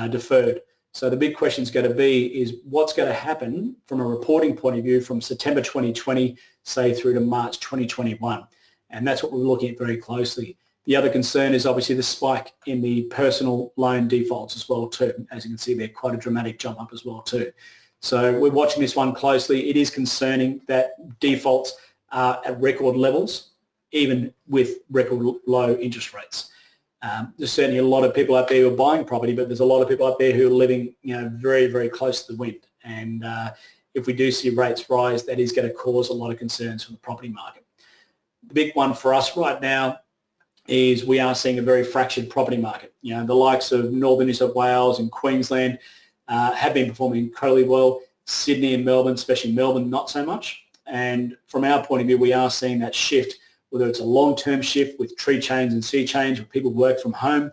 deferred. So the big question is going to be is what's going to happen from a reporting point of view from September 2020, say through to March 2021. And that's what we're looking at very closely. The other concern is obviously the spike in the personal loan defaults as well too. As you can see there, quite a dramatic jump up as well too. So we're watching this one closely. It is concerning that defaults are at record levels, even with record low interest rates. There's certainly a lot of people out there who are buying property, but there's a lot of people out there who are living, very, very close to the wind. And if we do see rates rise, that is going to cause a lot of concerns for the property market. The big one for us right now is we are seeing a very fractured property market. The likes of Northern New South Wales and Queensland have been performing incredibly well. Sydney and Melbourne, especially Melbourne, not so much. And from our point of view, we are seeing that shift, whether it's a long-term shift with tree change and sea change, where people work from home,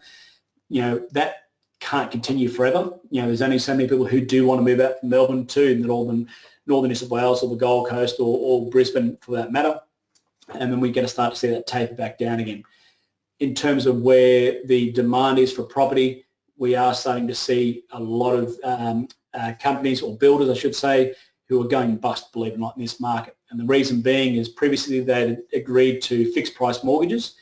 that can't continue forever. There's only so many people who do want to move out from Melbourne to Northern New South Wales or the Gold Coast or Brisbane for that matter. And then we're going to start to see that taper back down again. In terms of where the demand is for property, we are starting to see a lot of companies or builders, I should say, who are going bust, believe it or not, in this market. And the reason being is previously they had agreed to fixed price mortgages,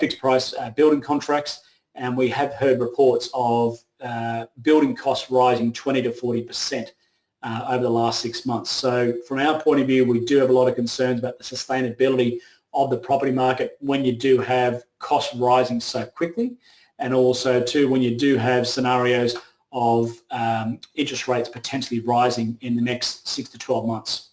fixed price building contracts, and we have heard reports of building costs rising 20 to 40% over the last 6 months. So from our point of view, we do have a lot of concerns about the sustainability of the property market when you do have costs rising so quickly, and also too when you do have scenarios of interest rates potentially rising in the next 6 to 12 months.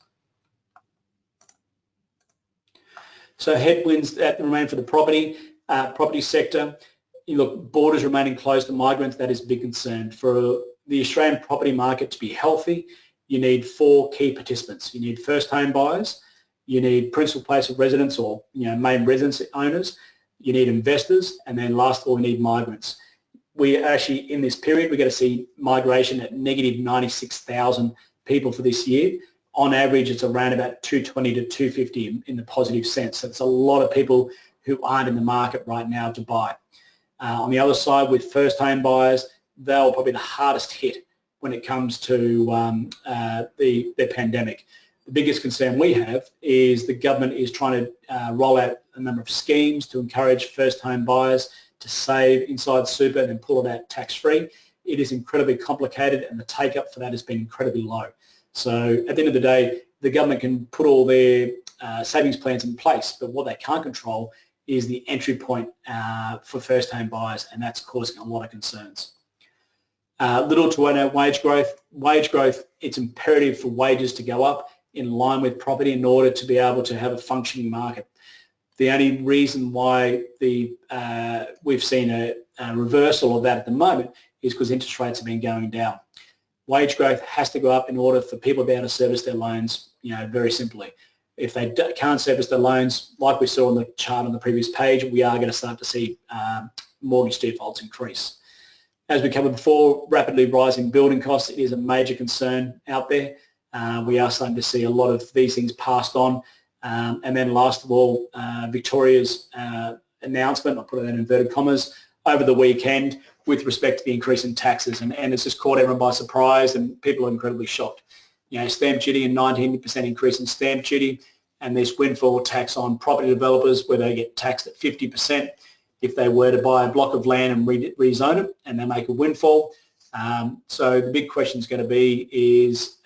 So headwinds that remain for the property sector. You look, borders remaining closed to migrants, that is a big concern. For the Australian property market to be healthy, you need 4 key participants. You need first home buyers, you need principal place of residence or main residence owners, you need investors, and then last of all, we need migrants. We actually, in this period, we're going to see migration at negative 96,000 people for this year. On average, it's around about 220 to 250 in the positive sense. So it's a lot of people who aren't in the market right now to buy. On the other side, with first home buyers, they're probably the hardest hit when it comes to the pandemic. The biggest concern we have is the government is trying to roll out a number of schemes to encourage first home buyers to save inside super and then pull it out tax-free. It is incredibly complicated and the take-up for that has been incredibly low. So at the end of the day, the government can put all their savings plans in place, but what they can't control is the entry point for first home buyers, and that's causing a lot of concerns. Little to no wage growth. Wage growth, it's imperative for wages to go up in line with property in order to be able to have a functioning market. The only reason why we've seen a reversal of that at the moment is because interest rates have been going down. Wage growth has to go up in order for people to be able to service their loans, very simply. If they can't service their loans, like we saw on the chart on the previous page, we are going to start to see mortgage defaults increase. As we covered before, rapidly rising building costs is a major concern out there. We are starting to see a lot of these things passed on. And then last of all, Victoria's announcement, I'll put it in inverted commas, over the weekend with respect to the increase in taxes. And it's just caught everyone by surprise and people are incredibly shocked. Stamp duty and 19% increase in stamp duty and this windfall tax on property developers where they get taxed at 50% if they were to buy a block of land and rezone it and they make a windfall. So the big question is going to be is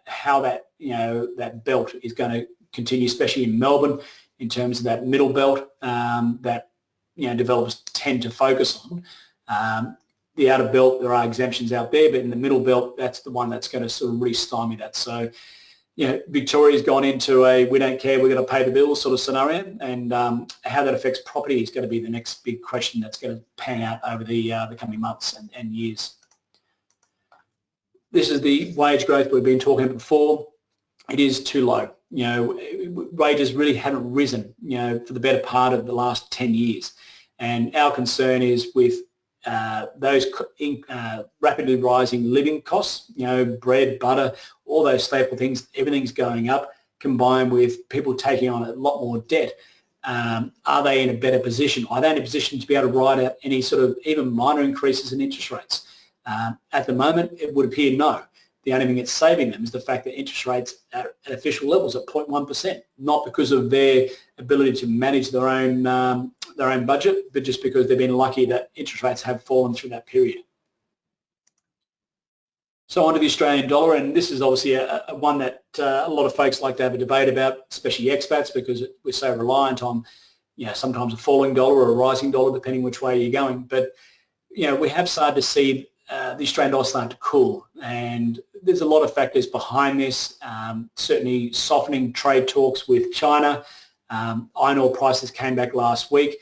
how that, that belt is going to continue, especially in Melbourne, in terms of that middle belt that developers tend to focus on. The outer belt, there are exemptions out there, but in the middle belt, that's the one that's going to sort of really stymie that. So, Victoria's gone into a we don't care, we're going to pay the bills sort of scenario, and how that affects property is going to be the next big question that's going to pan out over the coming months and years. This is the wage growth we've been talking about before. It is too low. wages really haven't risen, for the better part of the last 10 years. And our concern is with those rapidly rising living costs, bread, butter, all those staple things, everything's going up, combined with people taking on a lot more debt. Are they in a better position? Are they in a position to be able to ride out any sort of even minor increases in interest rates? At the moment, it would appear no. The only thing that's saving them is the fact that interest rates at official levels at 0.1%, not because of their ability to manage their own budget, but just because they've been lucky that interest rates have fallen through that period. So onto the Australian dollar, and this is obviously a one that a lot of folks like to have a debate about, especially expats, because we're so reliant on, sometimes a falling dollar or a rising dollar, depending which way you're going. But, we have started to see the Australian dollar starting to cool, and there's a lot of factors behind this. Certainly softening trade talks with China. Iron ore prices came back last week.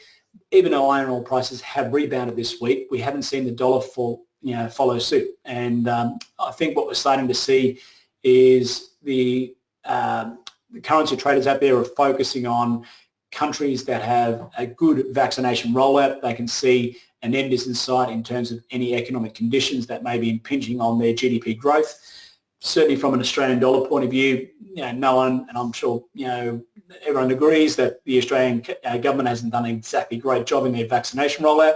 Even though iron ore prices have rebounded this week, we haven't seen the dollar follow suit. And I think what we're starting to see is the currency traders out there are focusing on countries that have a good vaccination rollout. They can see an end is in sight in terms of any economic conditions that may be impinging on their GDP growth. Certainly from an Australian dollar point of view, no one, and I'm sure everyone agrees that the Australian government hasn't done an exactly great job in their vaccination rollout.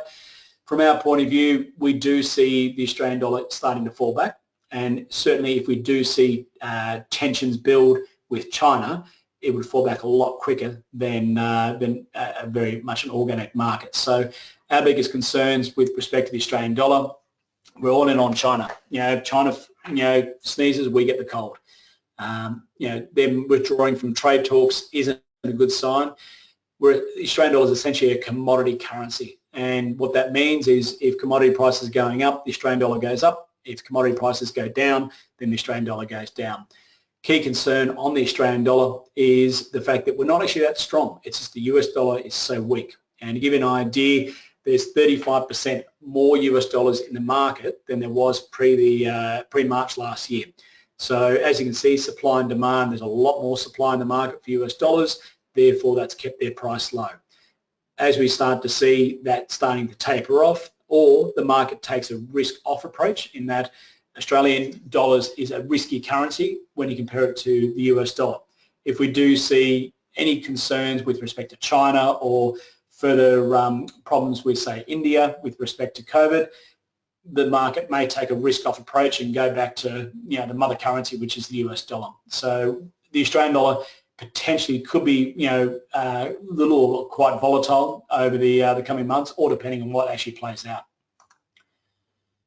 From our point of view, we do see the Australian dollar starting to fall back, and certainly if we do see tensions build with China, it would fall back a lot quicker than a very much an organic market. So our biggest concerns with respect to the Australian dollar, we're all in on China. China, sneezes, we get the cold. Them withdrawing from trade talks isn't a good sign. The Australian dollar is essentially a commodity currency. And what that means is if commodity prices are going up, the Australian dollar goes up. If commodity prices go down, then the Australian dollar goes down. Key concern on the Australian dollar is the fact that we're not actually that strong. It's just the US dollar is so weak. And to give you an idea, there's 35% more US dollars in the market than there was pre-March last year. So as you can see, supply and demand, there's a lot more supply in the market for US dollars. Therefore, that's kept their price low. As we start to see that starting to taper off, or the market takes a risk-off approach in that Australian dollars is a risky currency when you compare it to the US dollar. If we do see any concerns with respect to China or further problems with, say, India with respect to COVID, the market may take a risk-off approach and go back to the mother currency, which is the US dollar. So the Australian dollar potentially could be little or quite volatile over the coming months, or depending on what actually plays out.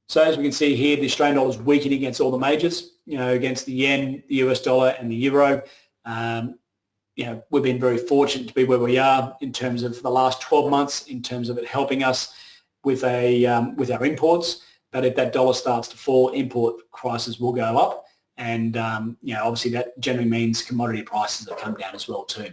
So as we can see here, the Australian dollar is weakening against all the majors, against the yen, the US dollar and the euro. We've been very fortunate to be where we are in terms of the last 12 months, in terms of it helping us with our imports. But if that dollar starts to fall, import prices will go up. And, obviously that generally means commodity prices will come down as well too.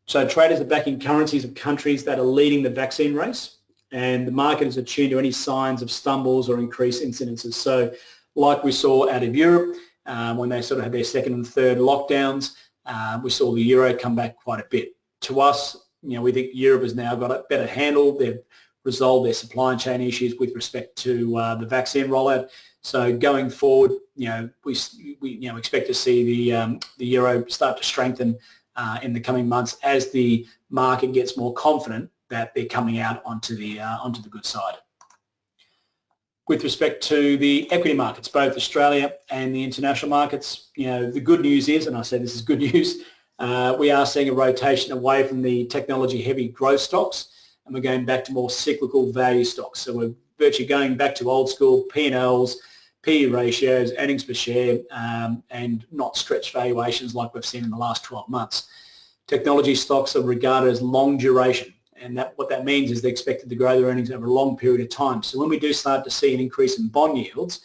So traders are backing currencies of countries that are leading the vaccine race, and the market is attuned to any signs of stumbles or increased incidences. So like we saw out of Europe, when they sort of had their second and third lockdowns, we saw the euro come back quite a bit. To us, we think Europe has now got a better handle. They've resolved their supply chain issues with respect to the vaccine rollout. So going forward, we expect to see the euro start to strengthen in the coming months as the market gets more confident that they're coming out onto the good side. With respect to the equity markets, both Australia and the international markets, the good news is, and I say this is good news, we are seeing a rotation away from the technology-heavy growth stocks, and we're going back to more cyclical value stocks. So we're virtually going back to old school P&Ls, PE ratios, earnings per share, and not stretched valuations like we've seen in the last 12 months. Technology stocks are regarded as long duration, and what that means is they're expected to grow their earnings over a long period of time. So when we do start to see an increase in bond yields,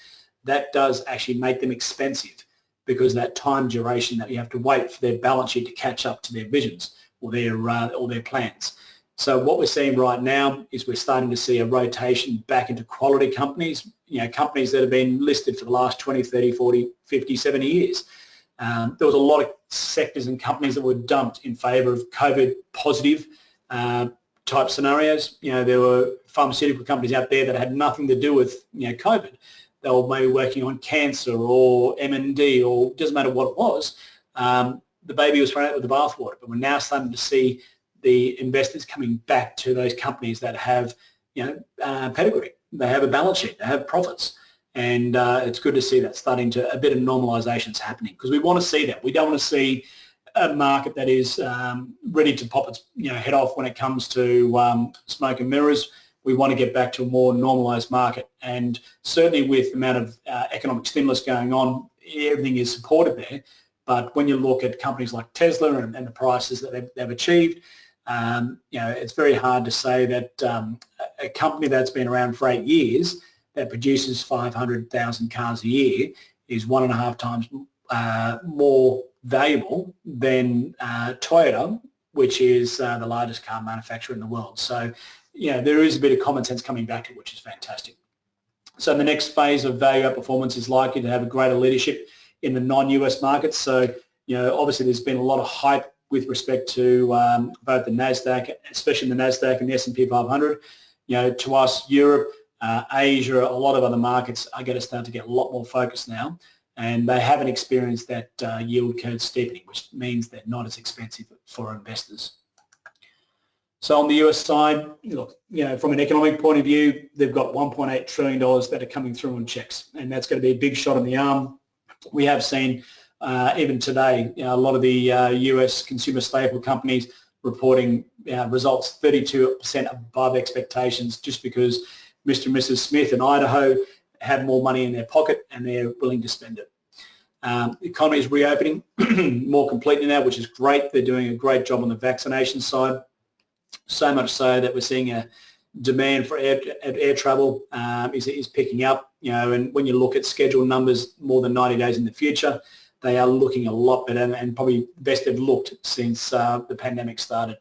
that does actually make them expensive because of that time duration that you have to wait for their balance sheet to catch up to their visions or their plans. So what we're seeing right now is we're starting to see a rotation back into quality companies, companies that have been listed for the last 20, 30, 40, 50, 70 years. There was a lot of sectors and companies that were dumped in favour of COVID positive type scenarios. There were pharmaceutical companies out there that had nothing to do with COVID. They were maybe working on cancer or M&D, or doesn't matter what it was. The baby was thrown out with the bathwater, but we're now starting to see the investors coming back to those companies that have pedigree. They have a balance sheet, they have profits, and it's good to see that starting to, a bit of normalisation is happening, because we want to see that. We don't want to see a market that is ready to pop its head off when it comes to smoke and mirrors. We want to get back to a more normalised market, and certainly with the amount of economic stimulus going on, everything is supported there. But when you look at companies like Tesla and the prices that they've achieved, it's very hard to say that a company that's been around for 8 years that produces 500,000 cars a year is 1.5 times more valuable than Toyota, which is the largest car manufacturer in the world. So, there is a bit of common sense coming back to it, which is fantastic. So the next phase of value outperformance is likely to have a greater leadership in the non-US markets. So, obviously there's been a lot of hype with respect to both the NASDAQ, especially the NASDAQ and the S&P 500. To us, Europe, Asia, a lot of other markets are going to start to get a lot more focused now, and they haven't experienced that yield curve steepening, which means they're not as expensive for investors. So on the US side, look, from an economic point of view, they've got $1.8 trillion that are coming through on checks, and that's going to be a big shot in the arm. We have seen even today, a lot of the US consumer staple companies reporting results 32% above expectations, just because Mr. and Mrs. Smith in Idaho have more money in their pocket and they're willing to spend it. The economy is reopening more completely now, which is great. They're doing a great job on the vaccination side, so much so that we're seeing a demand for air travel is picking up. And when you look at scheduled numbers more than 90 days in the future, they are looking a lot better, and probably the best they've looked since the pandemic started.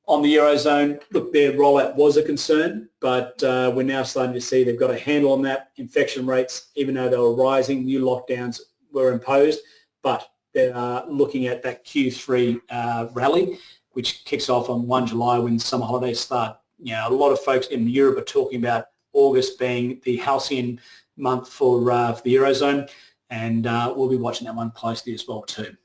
On the Eurozone, look, their rollout was a concern, but we're now starting to see they've got a handle on that. Infection rates, even though they were rising, new lockdowns were imposed, but they're looking at that Q3 rally, which kicks off on 1 July when summer holidays start. A lot of folks in Europe are talking about August being the halcyon month for the Eurozone, and we'll be watching that one closely as well too.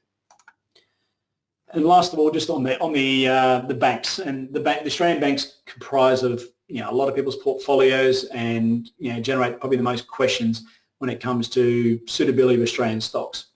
And last of all, just on the banks, and the Australian banks comprise of a lot of people's portfolios, and generate probably the most questions when it comes to suitability of Australian stocks.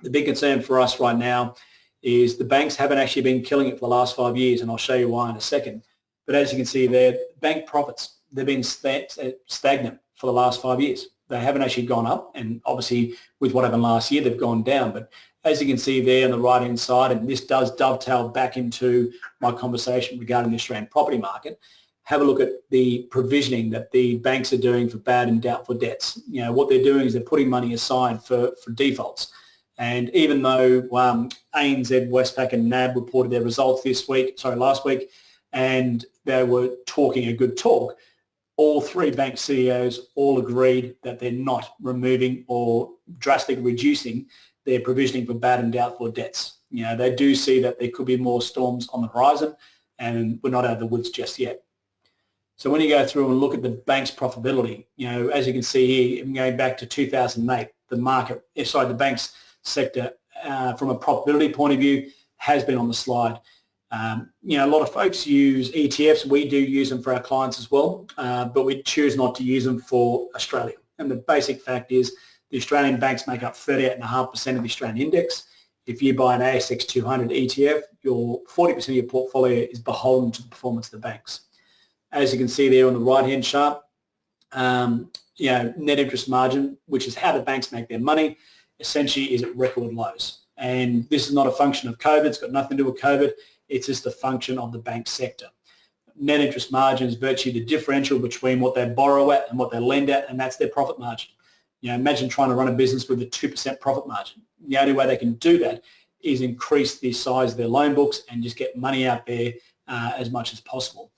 The big concern for us right now is the banks haven't actually been killing it for the last 5 years, and I'll show you why in a second. But as you can see there, bank profits, they've been stagnant for the last 5 years. They haven't actually gone up, and obviously with what happened last year, they've gone down. But as you can see there on the right-hand side, and this does dovetail back into my conversation regarding the Australian property market, have a look at the provisioning that the banks are doing for bad and doubtful debts. What they're doing is they're putting money aside for defaults. And even though ANZ, Westpac and NAB reported their results last week, and they were talking a good talk, all three bank CEOs all agreed that they're not removing or drastically reducing their provisioning for bad and doubtful debts. They do see that there could be more storms on the horizon, and we're not out of the woods just yet. So when you go through and look at the bank's profitability, as you can see here, even going back to 2008, the bank's sector, from a profitability point of view, has been on the slide. A lot of folks use ETFs. We do use them for our clients as well, but we choose not to use them for Australia. And the basic fact is the Australian banks make up 38.5% of the Australian index. If you buy an ASX 200 ETF, your 40% of your portfolio is beholden to the performance of the banks. As you can see there on the right-hand chart, net interest margin, which is how the banks make their money, essentially is at record lows. And this is not a function of COVID. It's got nothing to do with COVID. It's just a function of the bank sector. Net interest margin is virtually the differential between what they borrow at and what they lend at, and that's their profit margin. Imagine trying to run a business with a 2% profit margin. The only way they can do that is increase the size of their loan books and just get money out there as much as possible.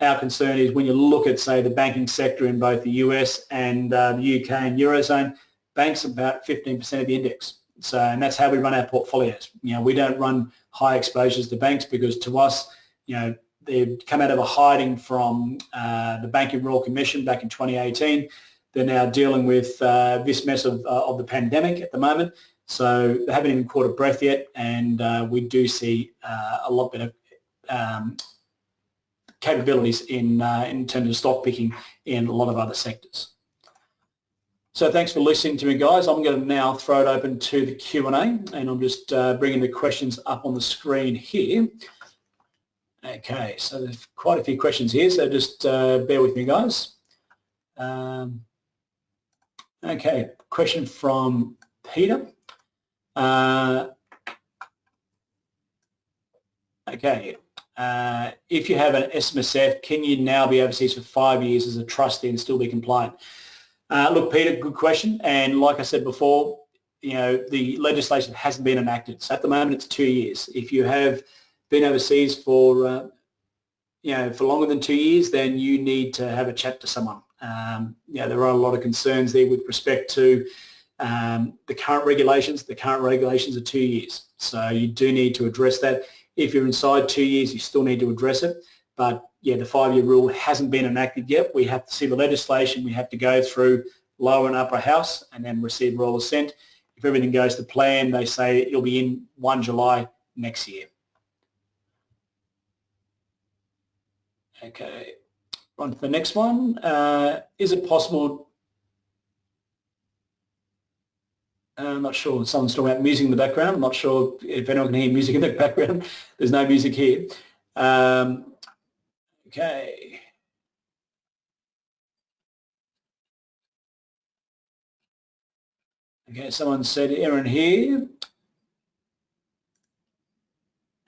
Our concern is when you look at, say, the banking sector in both the US and the UK and Eurozone, banks are about 15% of the index. and that's how we run our portfolios. We don't run high exposures to banks because to us, they've come out of a hiding from the Banking Royal Commission back in 2018. They're now dealing with this mess of the pandemic at the moment. So they haven't even caught a breath yet, and we do see a lot better capabilities in terms of stock picking in a lot of other sectors. So thanks for listening to me, guys. I'm going to now throw it open to the Q&A, and I'm just bringing the questions up on the screen here. Okay, so there's quite a few questions here, so just bear with me, guys. Okay, question from Peter. Okay, if you have an SMSF, can you now be overseas for 5 years as a trustee and still be compliant? Look, Peter, good question. And like I said before, the legislation hasn't been enacted. So at the moment, it's 2 years. If you have been overseas for, for longer than 2 years, then you need to have a chat to someone. There are a lot of concerns there with respect to the current regulations. The current regulations are 2 years. So you do need to address that. If you're inside 2 years, you still need to address it. But yeah, the 5-year rule hasn't been enacted yet. We have to see the legislation. We have to go through lower and upper house and then receive royal assent. If everything goes to plan, they say it'll be in 1 July next year. Okay, on to the next one. Is it possible? I'm not sure. Someone's talking about music in the background. I'm not sure if anyone can hear music in the background. There's no music here. Okay. Okay, someone said, Aaron here.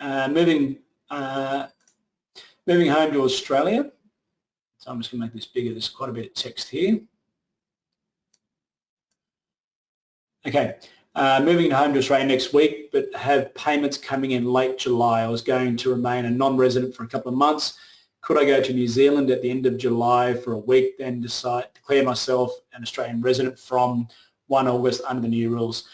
Moving home to Australia. So I'm just going to make this bigger. There's quite a bit of text here. Okay, moving home to Australia next week, but have payments coming in late July. I was going to remain a non-resident for a couple of months. Could I go to New Zealand at the end of July for a week, then declare myself an Australian resident from 1 August under the new rules?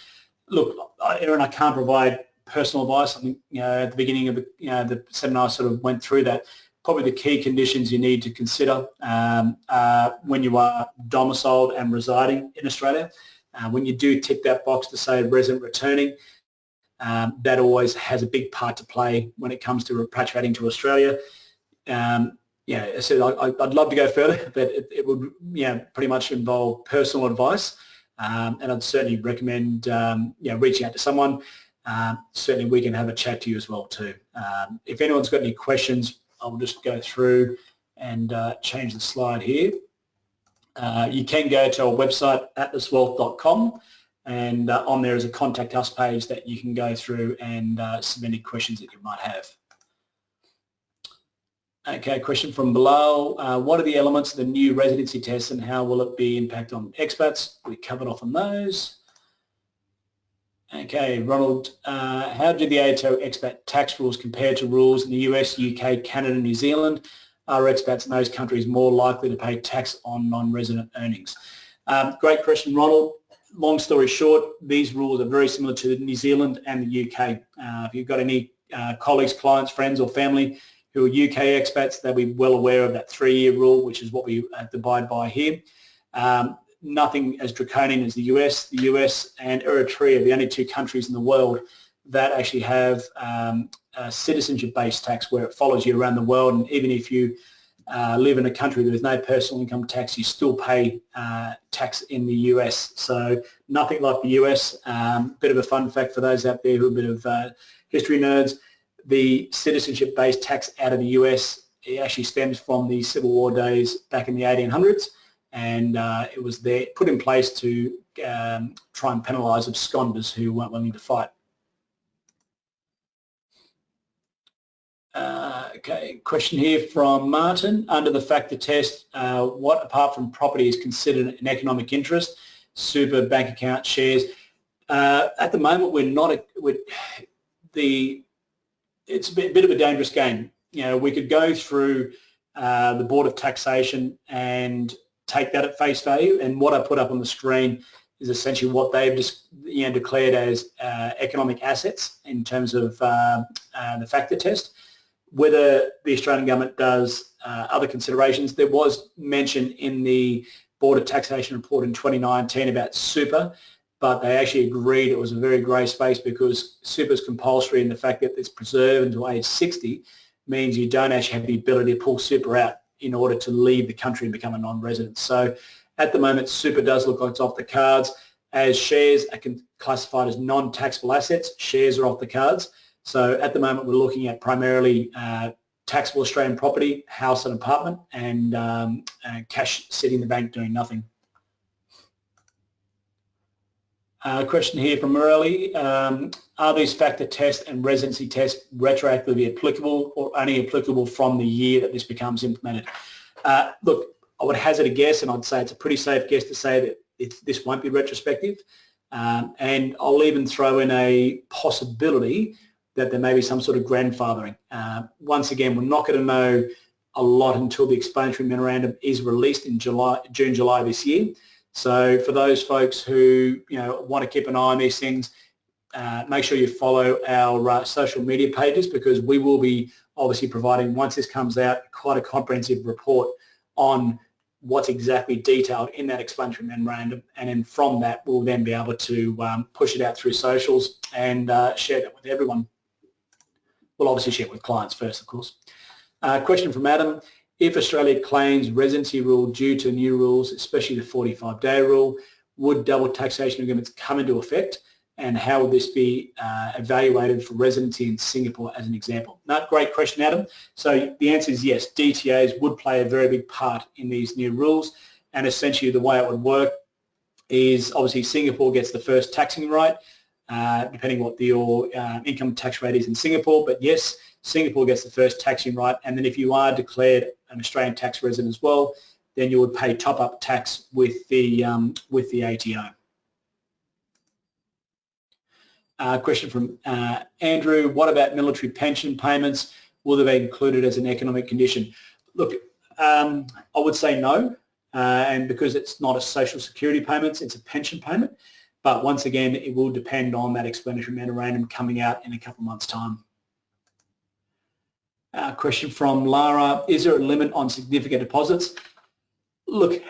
Look, Aaron, I can't provide personal advice. I think, at the beginning of the seminar, I sort of went through that. Probably the key conditions you need to consider when you are domiciled and residing in Australia. When you do tick that box to say resident returning, that always has a big part to play when it comes to repatriating to Australia. I said I'd love to go further, but it would pretty much involve personal advice, and I'd certainly recommend reaching out to someone. Certainly we can have a chat to you as well too. If anyone's got any questions, I'll just go through and change the slide here. You can go to our website, atlaswealth.com, and on there is a contact us page that you can go through and submit any questions that you might have. Okay, question from Bilal. What are the elements of the new residency test and how will it be impact on expats? We covered off on those. Okay, Ronald, how do the ATO expat tax rules compare to rules in the US, UK, Canada, New Zealand? Are expats in those countries more likely to pay tax on non-resident earnings? Great question, Ronald. Long story short, these rules are very similar to New Zealand and the UK. If you've got any colleagues, clients, friends or family who are UK expats, they'll be well aware of that 3-year rule, which is what we abide by here. Nothing as draconian as the US. The US and Eritrea are the only 2 countries in the world that actually have a citizenship-based tax where it follows you around the world, and even if you live in a country with no personal income tax, you still pay tax in the US. So nothing like the US. Bit of a fun fact for those out there who are a bit of history nerds, the citizenship-based tax out of the US, it actually stems from the Civil War days back in the 1800s, and it was there put in place to try and penalise absconders who weren't willing to fight. Okay, question here from Martin. Under the factor test, what apart from property is considered an economic interest? Super, bank account, shares. At the moment, we're not. It's a bit of a dangerous game. We could go through the Board of Taxation and take that at face value. And what I put up on the screen is essentially what they've just declared as economic assets in terms of the factor test. Whether the Australian government does other considerations, there was mention in the Board of Taxation report in 2019 about super, but they actually agreed it was a very grey space because super is compulsory, and the fact that it's preserved until age 60 means you don't actually have the ability to pull super out in order to leave the country and become a non-resident. So at the moment, super does look like it's off the cards. As shares are classified as non-taxable assets, shares are off the cards. So at the moment, we're looking at primarily taxable Australian property, house and apartment, and cash sitting in the bank doing nothing. A question here from Morelli. Are these factor tests and residency tests retroactively applicable or only applicable from the year that this becomes implemented? Look, I would hazard a guess, and I'd say it's a pretty safe guess to say that this won't be retrospective. And I'll even throw in a possibility that there may be some sort of grandfathering. Once again, we're not going to know a lot until the explanatory memorandum is released in June, July this year. So for those folks who want to keep an eye on these things, make sure you follow our social media pages, because we will be obviously providing, once this comes out, quite a comprehensive report on what's exactly detailed in that explanatory memorandum, and then from that we'll then be able to push it out through socials and share that with everyone. We'll obviously share it with clients first, of course. Question from Adam. If Australia claims residency rule due to new rules, especially the 45-day rule, would double taxation agreements come into effect, and how would this be evaluated for residency in Singapore as an example? No, great question, Adam. So the answer is yes, DTAs would play a very big part in these new rules, and essentially the way it would work is obviously Singapore gets the first taxing right, depending what your income tax rate is in Singapore, but yes, Singapore gets the first taxing right, and then if you are declared an Australian tax resident as well, then you would pay top-up tax with the ATO. Question from Andrew. What about military pension payments? Will they be included as an economic condition? Look, I would say no, and because it's not a social security payment, it's a pension payment. But once again, it will depend on that explanatory memorandum coming out in a couple of months' time. Question from Lara. Is there a limit on significant deposits? Look,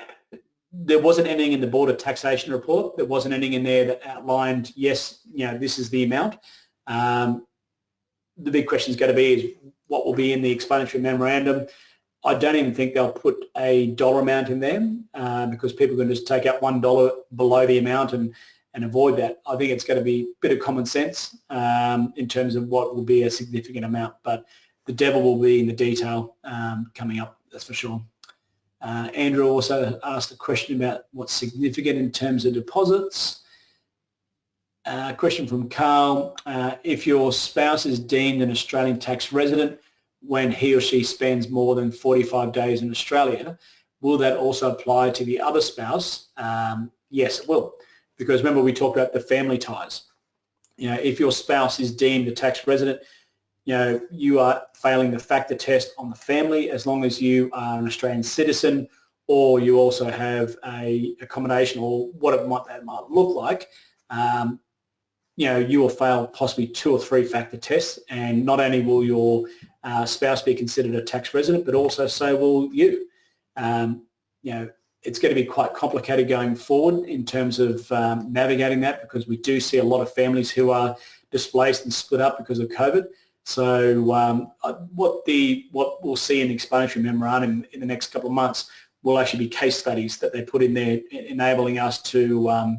there wasn't anything in the Board of Taxation report. There wasn't anything in there that outlined, yes, this is the amount. The big question is going to be is what will be in the explanatory memorandum. I don't even think they'll put a dollar amount in there because people are going to just take out $1 below the amount and avoid that. I think it's going to be a bit of common sense in terms of what will be a significant amount, but the devil will be in the detail coming up, that's for sure. Andrew also asked a question about what's significant in terms of deposits. Question from Carl. If your spouse is deemed an Australian tax resident when he or she spends more than 45 days in Australia, will that also apply to the other spouse? Yes, it will, because remember we talked about the family ties. If your spouse is deemed a tax resident, you are failing the factor test on the family as long as you are an Australian citizen, or you also have a accommodation or what that might look like. You will fail possibly 2 or 3 factor tests, and not only will your spouse be considered a tax resident, but also so will you. It's going to be quite complicated going forward in terms of navigating that, because we do see a lot of families who are displaced and split up because of COVID. So what we'll see in the explanatory memorandum in the next couple of months will actually be case studies that they put in there, enabling us to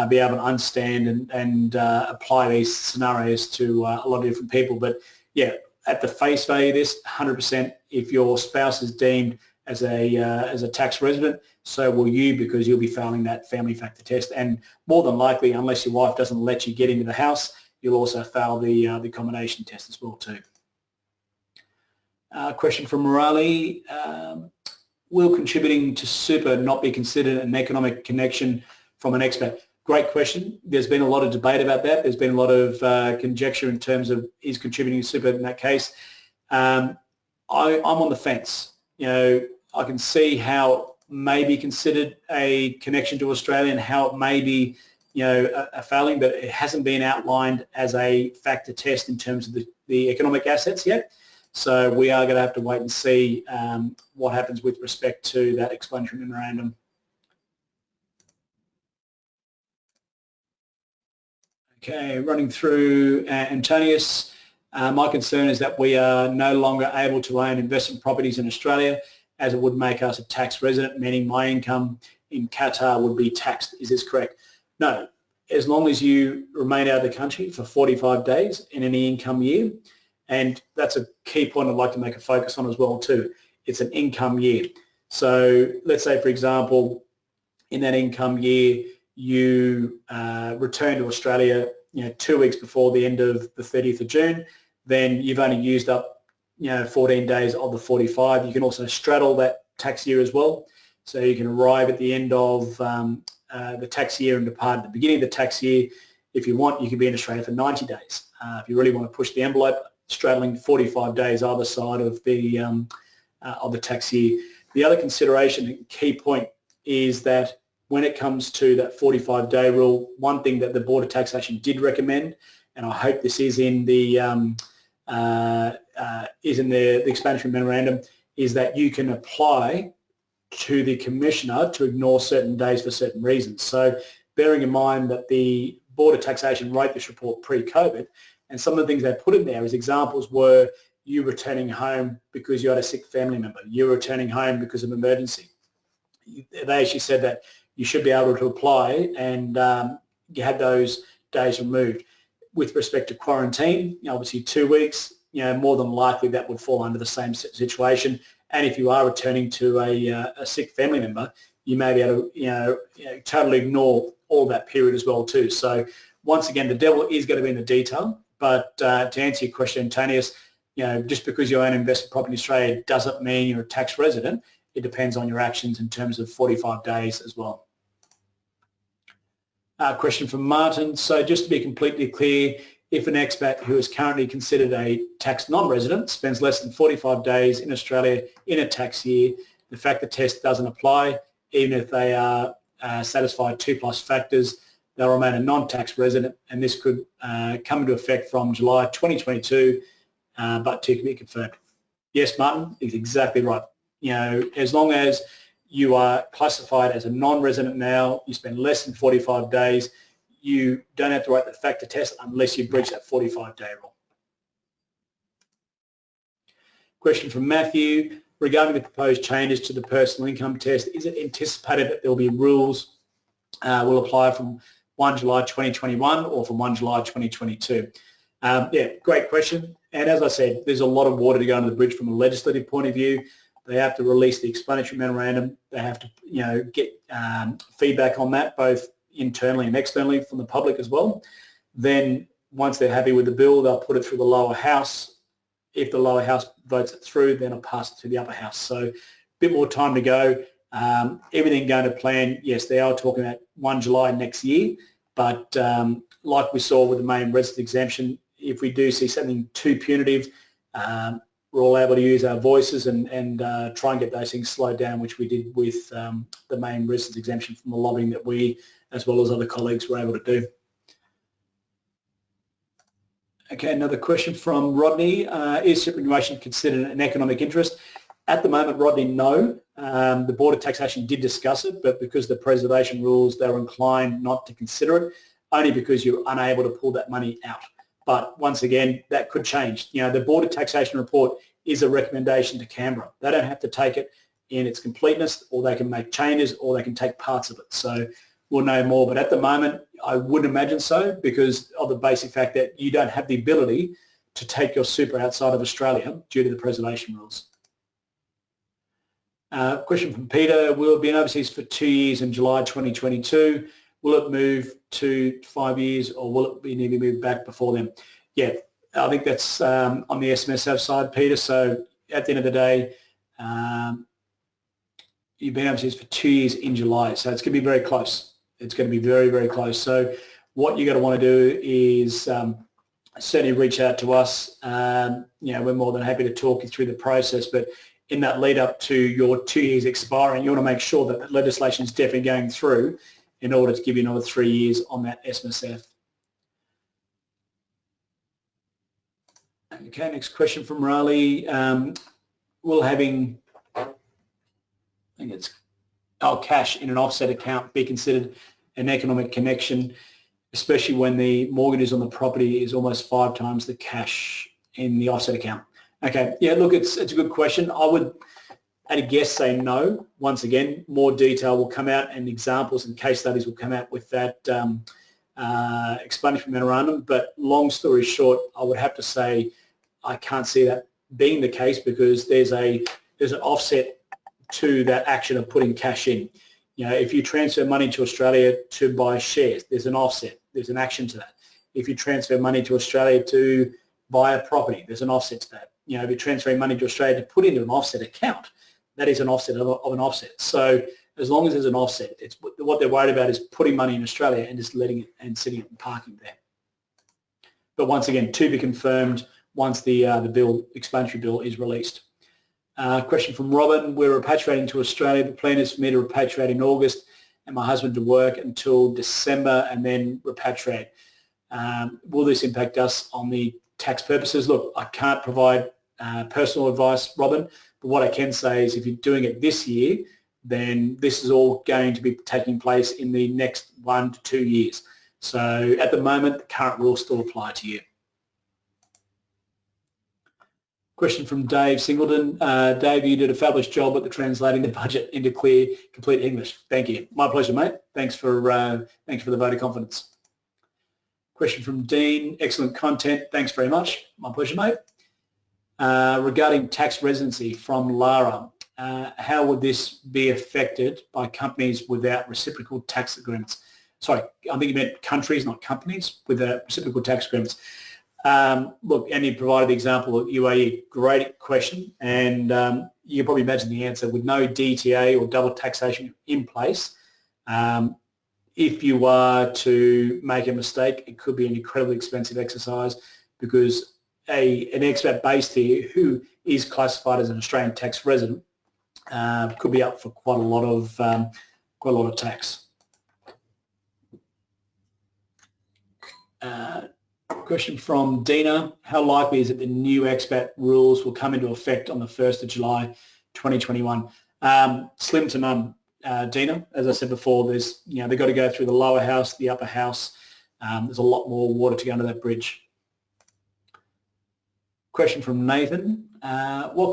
be able to understand and apply these scenarios to a lot of different people. But yeah, at the face value of this, 100%, if your spouse is deemed as a tax resident, so will you, because you'll be failing that family factor test. And more than likely, unless your wife doesn't let you get into the house, you'll also fail the accommodation test as well too. Question from Morali. Will contributing to super not be considered an economic connection from an expat? Great question. There's been a lot of debate about that. There's been a lot of conjecture in terms of is contributing to super in that case. I'm on the fence. I can see how may be considered a connection to Australia and how it may be, a failing, but it hasn't been outlined as a factor test in terms of the economic assets yet. So we are going to have to wait and see what happens with respect to that explanatory memorandum. Okay, running through Antonius. My concern is that we are no longer able to own investment properties in Australia, as it would make us a tax resident, meaning my income in Qatar would be taxed. Is this correct? No. As long as you remain out of the country for 45 days in any income year, and that's a key point I'd like to make a focus on as well too. It's an income year. So let's say, for example, in that income year, you return to Australia 2 weeks before the end of the 30th of June, then you've only used up 14 days of the 45. You can also straddle that tax year as well. So you can arrive at the end of the tax year and depart at the beginning of the tax year. If you want, you can be in Australia for 90 days. If you really want to push the envelope, straddling 45 days either side of the tax year. The other consideration, key point, is that when it comes to that 45-day rule, one thing that the Board of Taxation did recommend, and I hope this is in the explanatory memorandum, is that you can apply to the Commissioner to ignore certain days for certain reasons. So bearing in mind that the Board of Taxation wrote this report pre-COVID, and some of the things they put in there as examples were you returning home because you had a sick family member, you returning home because of emergency. They actually said that you should be able to apply and you had those days removed. With respect to quarantine, obviously 2 weeks, more than likely that would fall under the same situation. And if you are returning to a sick family member, you may be able to totally ignore all that period as well too. So once again, the devil is going to be in the detail. But to answer your question, Antonius, just because you own investment property in Australia doesn't mean you're a tax resident. It depends on your actions in terms of 45 days as well. Question from Martin. So just to be completely clear, if an expat who is currently considered a tax non-resident spends less than 45 days in Australia in a tax year, the factor test doesn't apply. Even if they are satisfied 2+ factors, they'll remain a non-tax resident, and this could come into effect from July 2022, but to be confirmed. Yes, Martin, is exactly right. As long as you are classified as a non-resident now, you spend less than 45 days, you don't have to write the factor test unless you breach that 45-day rule. Question from Matthew. Regarding the proposed changes to the personal income test, is it anticipated that there will be rules will apply from 1 July 2021 or from 1 July 2022? Yeah, great question. And as I said, there's a lot of water to go under the bridge from a legislative point of view. They have to release the explanatory memorandum. They have to, get feedback on that, both internally and externally from the public as well. Then once they're happy with the bill, they'll put it through the lower house. If the lower house votes it through, then it'll pass it to the upper house. So a bit more time to go. Everything going to plan. Yes, they are talking about 1 July next year, but like we saw with the main residence exemption, if we do see something too punitive, we're all able to use our voices and try and get those things slowed down, which we did with the main residence exemption from the lobbying that we, as well as other colleagues, were able to do. Okay, another question from Rodney. Is superannuation considered an economic interest? At the moment, Rodney, no. The Board of Taxation did discuss it, but because of the preservation rules, they were inclined not to consider it, only because you're unable to pull that money out. But once again, that could change. The Board of Taxation report is a recommendation to Canberra. They don't have to take it in its completeness, or they can make changes, or they can take parts of it. So we'll know more. But at the moment, I wouldn't imagine so, because of the basic fact that you don't have the ability to take your super outside of Australia due to the preservation rules. Question from Peter. Will it be in overseas for 2 years in July 2022? Will it move to 5 years, or will it need to move back before then? Yeah, I think that's on the SMSF side, Peter. So at the end of the day, you've been overseas for 2 years in July, so it's going to be very close. It's going to be very, very close. So what you're going to want to do is certainly reach out to us. We're more than happy to talk you through the process, but in that lead up to your 2 years expiring, you want to make sure that the legislation is definitely going through in order to give you another 3 years on that SMSF. Okay, next question from Riley. Will having, I think it's, cash in an offset account be considered an economic connection, especially when the mortgage on the property is almost 5 times the cash in the offset account? Okay, yeah, look, it's a good question. I would, at a guess, say no. Once again, more detail will come out and examples and case studies will come out with that explanatory memorandum. But long story short, I would have to say I can't see that being the case because there's an offset to that action of putting cash in. You know, if you transfer money to Australia to buy shares, there's an offset. There's an action to that. If you transfer money to Australia to buy a property, there's an offset to that. You know, if you're transferring money to Australia to put into an offset account, that is an offset of an offset. So as long as there's an offset, it's what they're worried about is putting money in Australia and just letting it and sitting it and parking there. But once again, to be confirmed once the explanatory bill is released. Question from Robin. We're repatriating to Australia. The plan is for me to repatriate in August and my husband to work until December and then repatriate. Will this impact us on the tax purposes? Look, I can't provide personal advice, Robin, but what I can say is if you're doing it this year, then this is all going to be taking place in the next 1 to 2 years. So at the moment, the current rules still apply to you. Question from Dave Singleton. Dave, you did a fabulous job at translating the budget into clear, complete English. Thank you. My pleasure, mate. Thanks for the vote of confidence. Question from Dean. Excellent content. Thanks very much. My pleasure, mate. Regarding tax residency from Lara, how would this be affected by companies without reciprocal tax agreements? Sorry, I think you meant countries, not companies, without reciprocal tax agreements. Look, and you provided the example of UAE. Great question, and you can probably imagine the answer. With no DTA or double taxation in place, if you are to make a mistake, it could be an incredibly expensive exercise because an expat based here who is classified as an Australian tax resident could be up for quite a lot of tax. Question from Dina. How likely is it the new expat rules will come into effect on the 1st of July 2021? Slim to none, Dina. As I said before, they've got to go through the lower house, the upper house. There's a lot more water to go under that bridge. Question from Nathan. What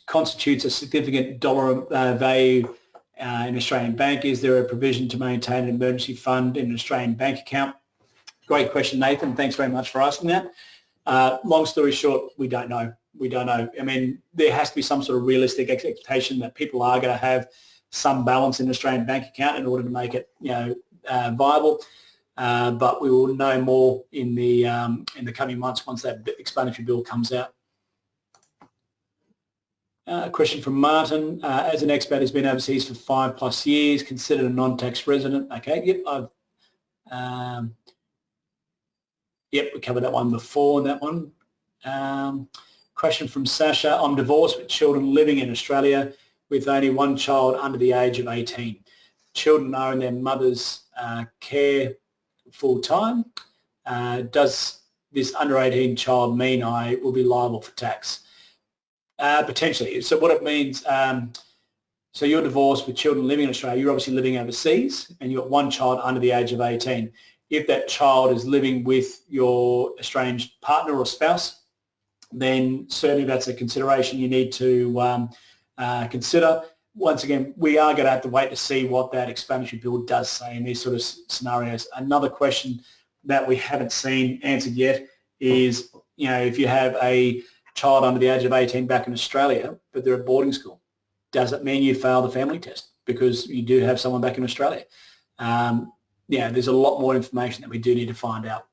constitutes a significant dollar value in an Australian bank? Is there a provision to maintain an emergency fund in an Australian bank account? Great question, Nathan. Thanks very much for asking that. Long story short, we don't know. We don't know. I mean, there has to be some sort of realistic expectation that people are going to have some balance in an Australian bank account in order to make it, viable. But we will know more in the coming months once that explanatory bill comes out. Question from Martin. As an expat who's been overseas for 5+ years, considered a non-tax resident. Okay, yep, we covered that one before, that one. Question from Sasha. I'm divorced with children living in Australia with only one child under the age of 18. Children are in their mother's care full-time. Does this under 18 child mean I will be liable for tax? Potentially. So what it means, so you're divorced with children living in Australia, you're obviously living overseas, and you've got one child under the age of 18. If that child is living with your estranged partner or spouse, then certainly that's a consideration you need to consider. Once again, we are going to have to wait to see what that explanatory bill does say in these sort of scenarios. Another question that we haven't seen answered yet is, if you have a child under the age of 18 back in Australia, but they're at boarding school, does it mean you fail the family test because you do have someone back in Australia? There's a lot more information that we do need to find out.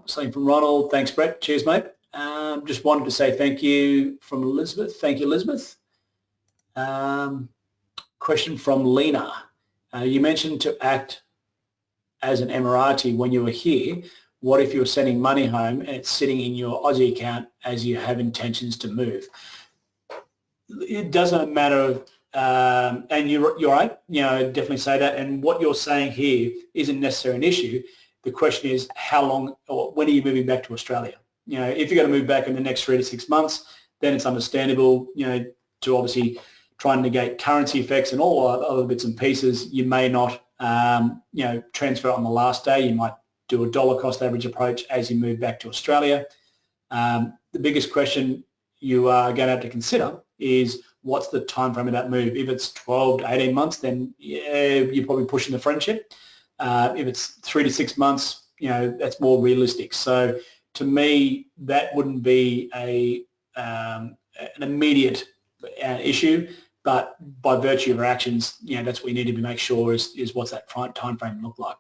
Something from Ronald. Thanks, Brett. Cheers, mate. Just wanted to say thank you from Elizabeth. Thank you, Elizabeth. Question from Lena. You mentioned to act as an Emirati when you were here. What if you're sending money home and it's sitting in your Aussie account as you have intentions to move? It doesn't matter, and you're right, definitely say that, and what you're saying here isn't necessarily an issue. The question is how long or when are you moving back to Australia? If you're going to move back in the next 3 to 6 months, then it's understandable, to obviously try and negate currency effects and all other bits and pieces. You may not, transfer on the last day. You might do a dollar cost average approach as you move back to Australia. The biggest question you are going to have to consider is what's the time frame of that move. If it's 12 to 18 months, then you're probably pushing the friendship. If it's 3 to 6 months, that's more realistic. So to me, that wouldn't be an immediate issue, but by virtue of our actions, that's what we need to make sure is what's that time frame look like.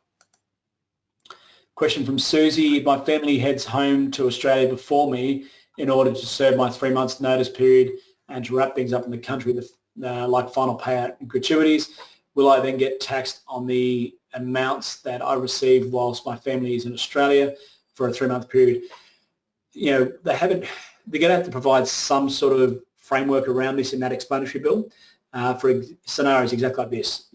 Question from Susie: my family heads home to Australia before me in order to serve my 3 months notice period and to wrap things up in the country with like final payout and gratuities. Will I then get taxed on the amounts that I receive whilst my family is in Australia for a 3-month period? They're going to have to provide some sort of framework around this in that explanatory bill for scenarios exactly like this.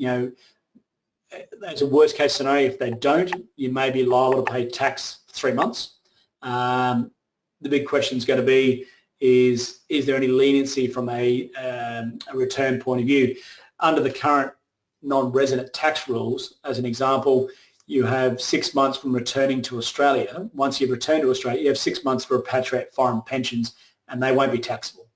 As a worst case scenario, if they don't, you may be liable to pay tax for 3 months. The big question is going to be, is there any leniency from a return point of view? Under the current non-resident tax rules, as an example, you have 6 months from returning to Australia. Once you've returned to Australia, you have 6 months to repatriate foreign pensions, and they won't be taxable.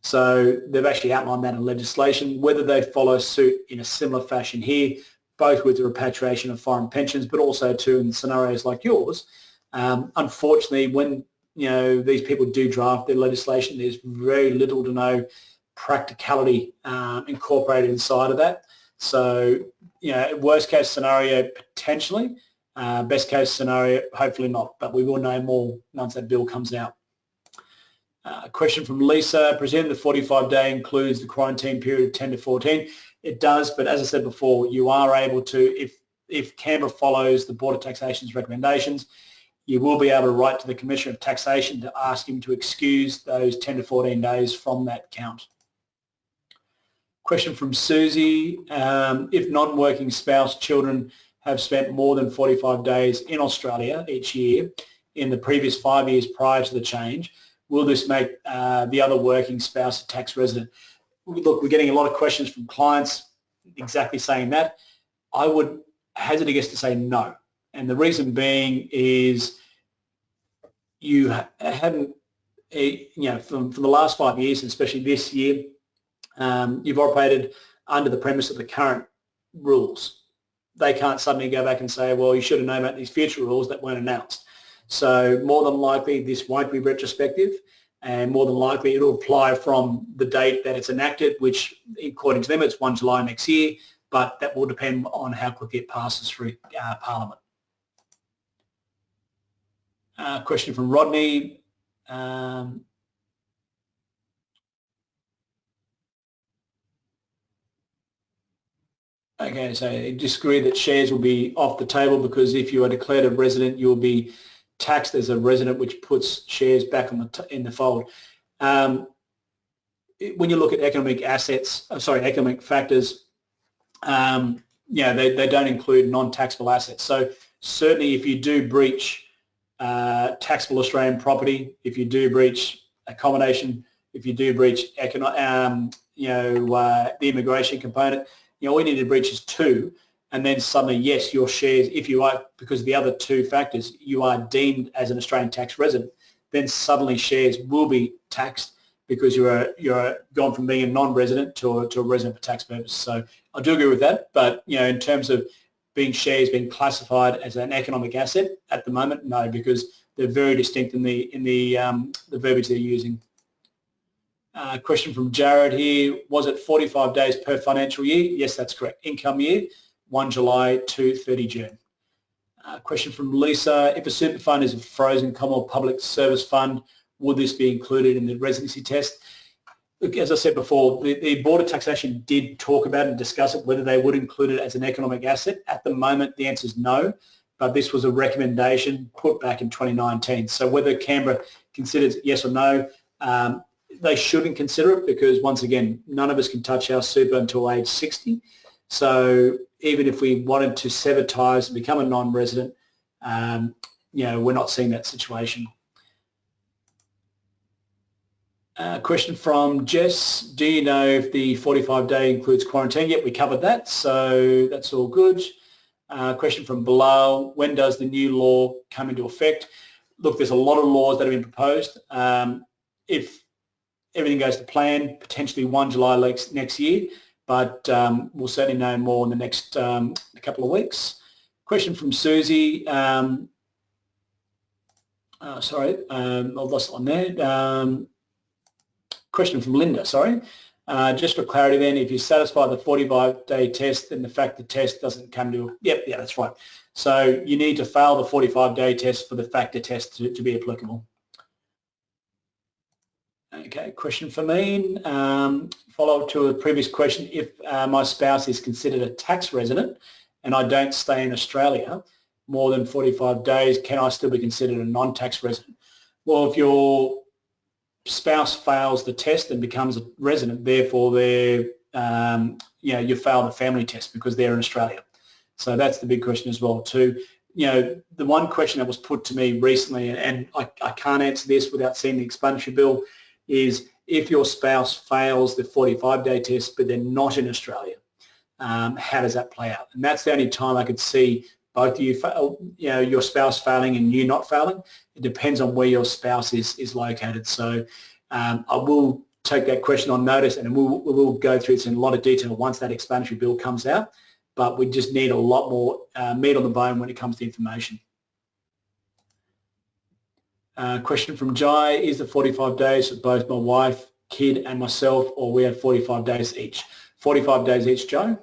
So they've actually outlined that in legislation. Whether they follow suit in a similar fashion here, both with the repatriation of foreign pensions, but also too in scenarios like yours, unfortunately, when these people do draft their legislation, there's very little to no practicality incorporated inside of that. So, worst case scenario, potentially. Best case scenario, hopefully not, but we will know more once that bill comes out. Question from Lisa: presume the 45-day includes the quarantine period of 10 to 14. It does, but as I said before, you are able to, if Canberra follows the Board of Taxation's recommendations, you will be able to write to the Commissioner of Taxation to ask him to excuse those 10 to 14 days from that count. Question from Susie: if non-working spouse children have spent more than 45 days in Australia each year in the previous 5 years prior to the change, will this make the other working spouse a tax resident? Look, we're getting a lot of questions from clients exactly saying that. I would hazard a guess to say no. And the reason being is you haven't, from the last 5 years, and especially this year, you've operated under the premise of the current rules. They can't suddenly go back and say, well, you should have known about these future rules that weren't announced. So more than likely, this won't be retrospective, and more than likely it'll apply from the date that it's enacted, which according to them it's 1 July next year, but that will depend on how quickly it passes through Parliament. Question from Rodney. Okay, so I disagree that shares will be off the table because if you are declared a resident, you'll be taxed as a resident, which puts shares back on in the fold. When you look at economic factors, they don't include non-taxable assets. So certainly, if you do breach taxable Australian property, if you do breach accommodation, if you do breach the immigration component, all you need to breach is 2. And then suddenly, yes, your shares, if you are, because of the other 2 factors, you are deemed as an Australian tax resident, then suddenly shares will be taxed because you're gone from being a non-resident to a resident for tax purposes. So I do agree with that, but in terms of shares being classified as an economic asset at the moment, no, because they're very distinct in the verbiage they're using. Question from Jared here: was it 45 days per financial year? Yes, that's correct. Income year, 1 July to 30 June. Question from Lisa: if a super fund is a frozen Commonwealth Public Service Fund, would this be included in the residency test? Look, as I said before, the Board of Taxation did talk about and discuss it, whether they would include it as an economic asset. At the moment, the answer is no, but this was a recommendation put back in 2019. So whether Canberra considers it yes or no, they shouldn't consider it because, once again, none of us can touch our super until age 60. So even if we wanted to sever ties and become a non-resident, we're not seeing that situation. Question from Jess, do you know if the 45-day includes quarantine? Yep, we covered that, so that's all good. Question from Bilal, when does the new law come into effect? Look, there's a lot of laws that have been proposed. If everything goes to plan, potentially 1 July next year, but we'll certainly know more in the next couple of weeks. Question from Susie. I've lost it on there. Question from Linda, just for clarity then, if you satisfy the 45-day test, then the FACTA test doesn't come to, yeah, that's right. So you need to fail the 45-day test for the FACTA test to be applicable. Okay, question for me. Follow-up to a previous question, if my spouse is considered a tax resident and I don't stay in Australia more than 45 days, can I still be considered a non-tax resident? Well, if your spouse fails the test and becomes a resident, therefore you failed the family test because they're in Australia. So that's the big question as well too. The one question that was put to me recently, and I can't answer this without seeing the explanatory bill, is if your spouse fails the 45-day test but they're not in Australia, how does that play out? And that's the only time I could see both of you fail, your spouse failing and you not failing. It depends on where your spouse is located. So I will take that question on notice, and we'll go through this in a lot of detail once that explanatory bill comes out. But we just need a lot more meat on the bone when it comes to information. Question from Jai, is the 45 days for both my wife, kid and myself, or we have 45 days each? 45 days each, Joe.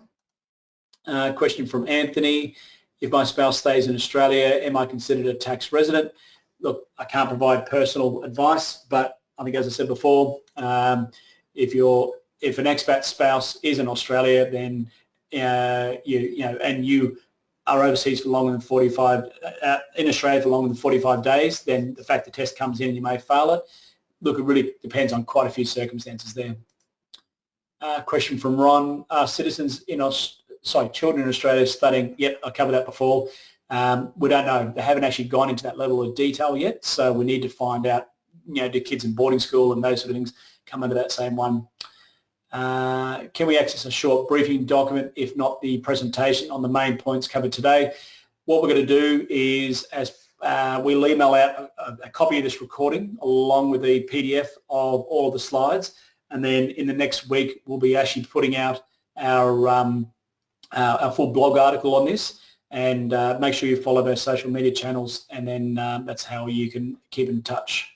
Question from Anthony, if my spouse stays in Australia, am I considered a tax resident? Look, I can't provide personal advice, but I think, as I said before, if an expat spouse is in Australia, then and you are overseas for longer than 45 in Australia for longer than 45 days, then the fact the test comes in and you may fail it. Look, it really depends on quite a few circumstances there. Question from Ron, are citizens children in Australia studying? Yep, I covered that before. We don't know. They haven't actually gone into that level of detail yet, so we need to find out, do kids in boarding school and those sort of things come under that same one. Can we access a short briefing document, if not the presentation, on the main points covered today? What we're going to do is, we'll email out a copy of this recording along with the PDF of all of the slides, and then in the next week we'll be actually putting out our full blog article on this, and make sure you follow our social media channels, and then that's how you can keep in touch.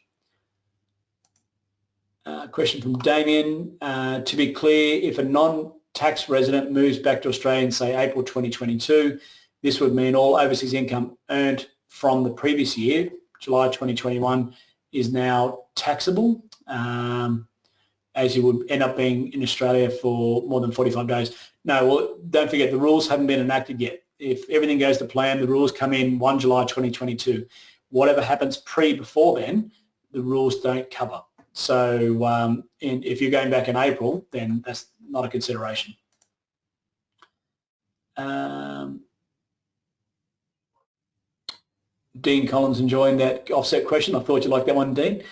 Question from Damien, to be clear, if a non-tax resident moves back to Australia in, say, April 2022, this would mean all overseas income earned from the previous year, July 2021, is now taxable, as you would end up being in Australia for more than 45 days. No, well, don't forget, the rules haven't been enacted yet. If everything goes to plan, the rules come in 1 July 2022. Whatever happens before then, the rules don't cover. So if you're going back in April, then that's not a consideration. Dean Collins enjoying that offset question. I thought you'd like that one, Dean.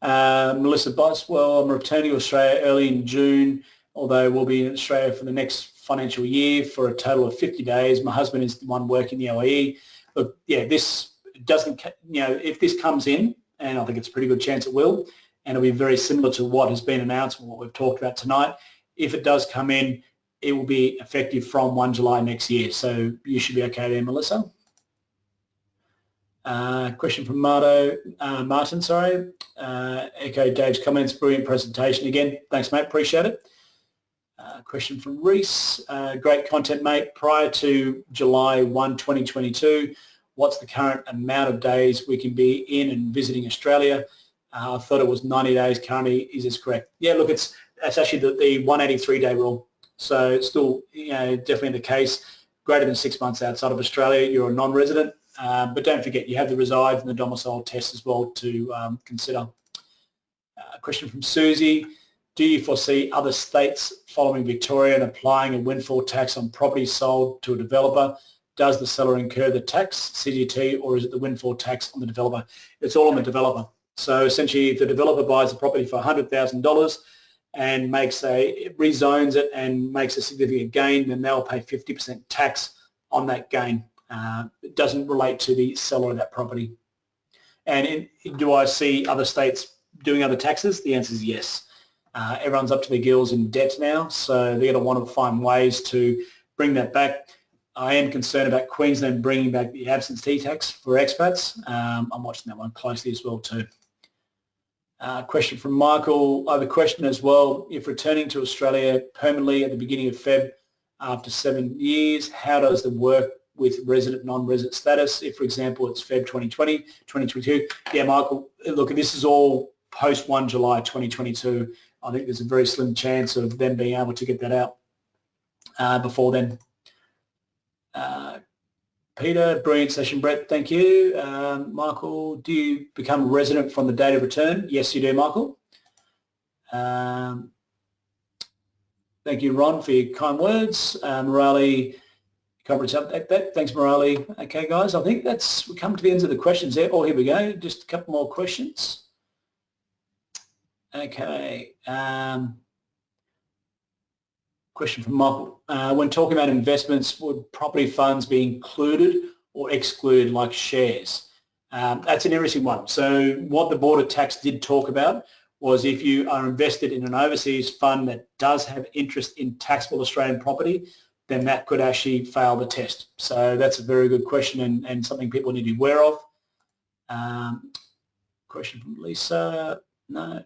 Melissa Boswell, I'm returning to Australia early in June, although we'll be in Australia for the next financial year for a total of 50 days. My husband is the one working the OAE. Look, yeah, this doesn't, if this comes in, and I think it's a pretty good chance it will, and it'll be very similar to what has been announced and what we've talked about tonight. If it does come in, it will be effective from 1 July next year. So you should be okay there, Melissa. Question from Martin, echo Dave's comments, brilliant presentation again. Thanks, mate, appreciate it. Question from Reese, great content, mate. Prior to July 1, 2022, what's the current amount of days we can be in and visiting Australia? I thought it was 90 days currently. Is this correct? Yeah, look, that's actually the 183-day rule. So it's still, definitely the case. Greater than 6 months outside of Australia, you're a non-resident. But don't forget, you have the reside and the domicile test as well to consider. A question from Susie. Do you foresee other states following Victoria and applying a windfall tax on property sold to a developer? Does the seller incur the tax, CGT, or is it the windfall tax on the developer? It's all on the developer. So essentially, if the developer buys a property for $100,000 and rezones it and makes a significant gain, then they'll pay 50% tax on that gain. It doesn't relate to the seller of that property. And do I see other states doing other taxes? The answer is yes. Everyone's up to their gills in debt now, so they're going to want to find ways to bring that back. I am concerned about Queensland bringing back the absentee tax for expats. I'm watching that one closely as well too. Question from Michael. I have a question as well. If returning to Australia permanently at the beginning of Feb after 7 years, how does it work with resident, non-resident status? If, for example, it's Feb 2020, 2022. Yeah, Michael, look, this is all post 1 July 2022. I think there's a very slim chance of them being able to get that out before then. Peter, brilliant session. Brett, thank you. Michael, do you become a resident from the date of return? Yes, you do, Michael. Thank you, Ron, for your kind words. Morale, coverage update. Thanks, Morale. Okay, guys, I think we've come to the end of the questions there. Oh, here we go. Just a couple more questions. Okay. Question from Michael. When talking about investments, would property funds be included or excluded like shares? That's an interesting one. So what the Board of Tax did talk about was if you are invested in an overseas fund that does have interest in taxable Australian property, then that could actually fail the test. So that's a very good question and something people need to be aware of. Question from Lisa. No,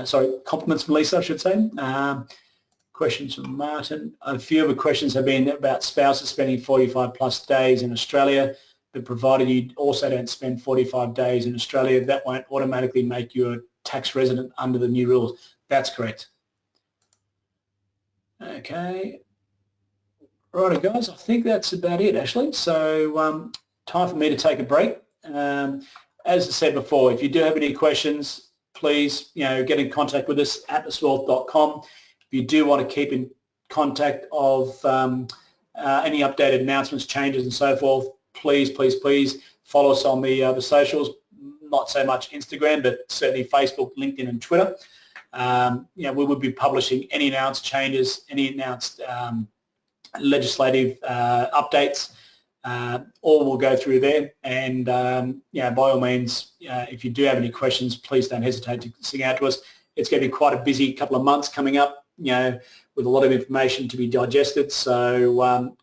sorry, compliments from Lisa, I should say. Questions from Martin. A few of the questions have been about spouses spending 45 plus days in Australia, but provided you also don't spend 45 days in Australia, that won't automatically make you a tax resident under the new rules. That's correct. Okay. Righto, guys, I think that's about it, actually. So time for me to take a break. As I said before, if you do have any questions, please get in contact with us at atlaswealth.com. If you do want to keep in contact of any updated announcements, changes and so forth, please follow us on the socials, not so much Instagram, but certainly Facebook, LinkedIn and Twitter. We will be publishing any announced changes, any announced legislative updates. All will go through there. And, by all means, if you do have any questions, please don't hesitate to sing out to us. It's going to be quite a busy couple of months coming up, with a lot of information to be digested. So,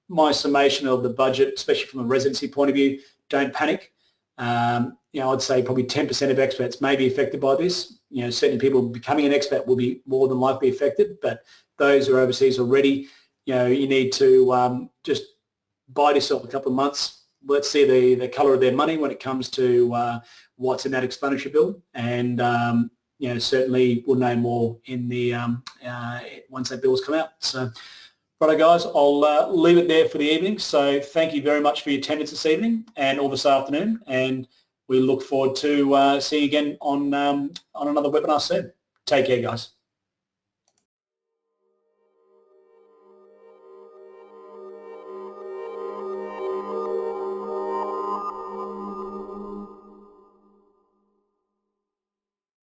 my summation of the budget, especially from a residency point of view, don't panic. I'd say probably 10% of expats may be affected by this. Certainly people becoming an expat will be more than likely affected, but those who are overseas already, you need to just bide yourself a couple of months. Let's see the colour of their money when it comes to what's in that expenditure bill, and certainly we'll know more in the once that bill's come out. So, righto, guys, I'll leave it there for the evening. So thank you very much for your attendance this evening and all this afternoon, and we look forward to seeing you again on another webinar soon. Take care, guys.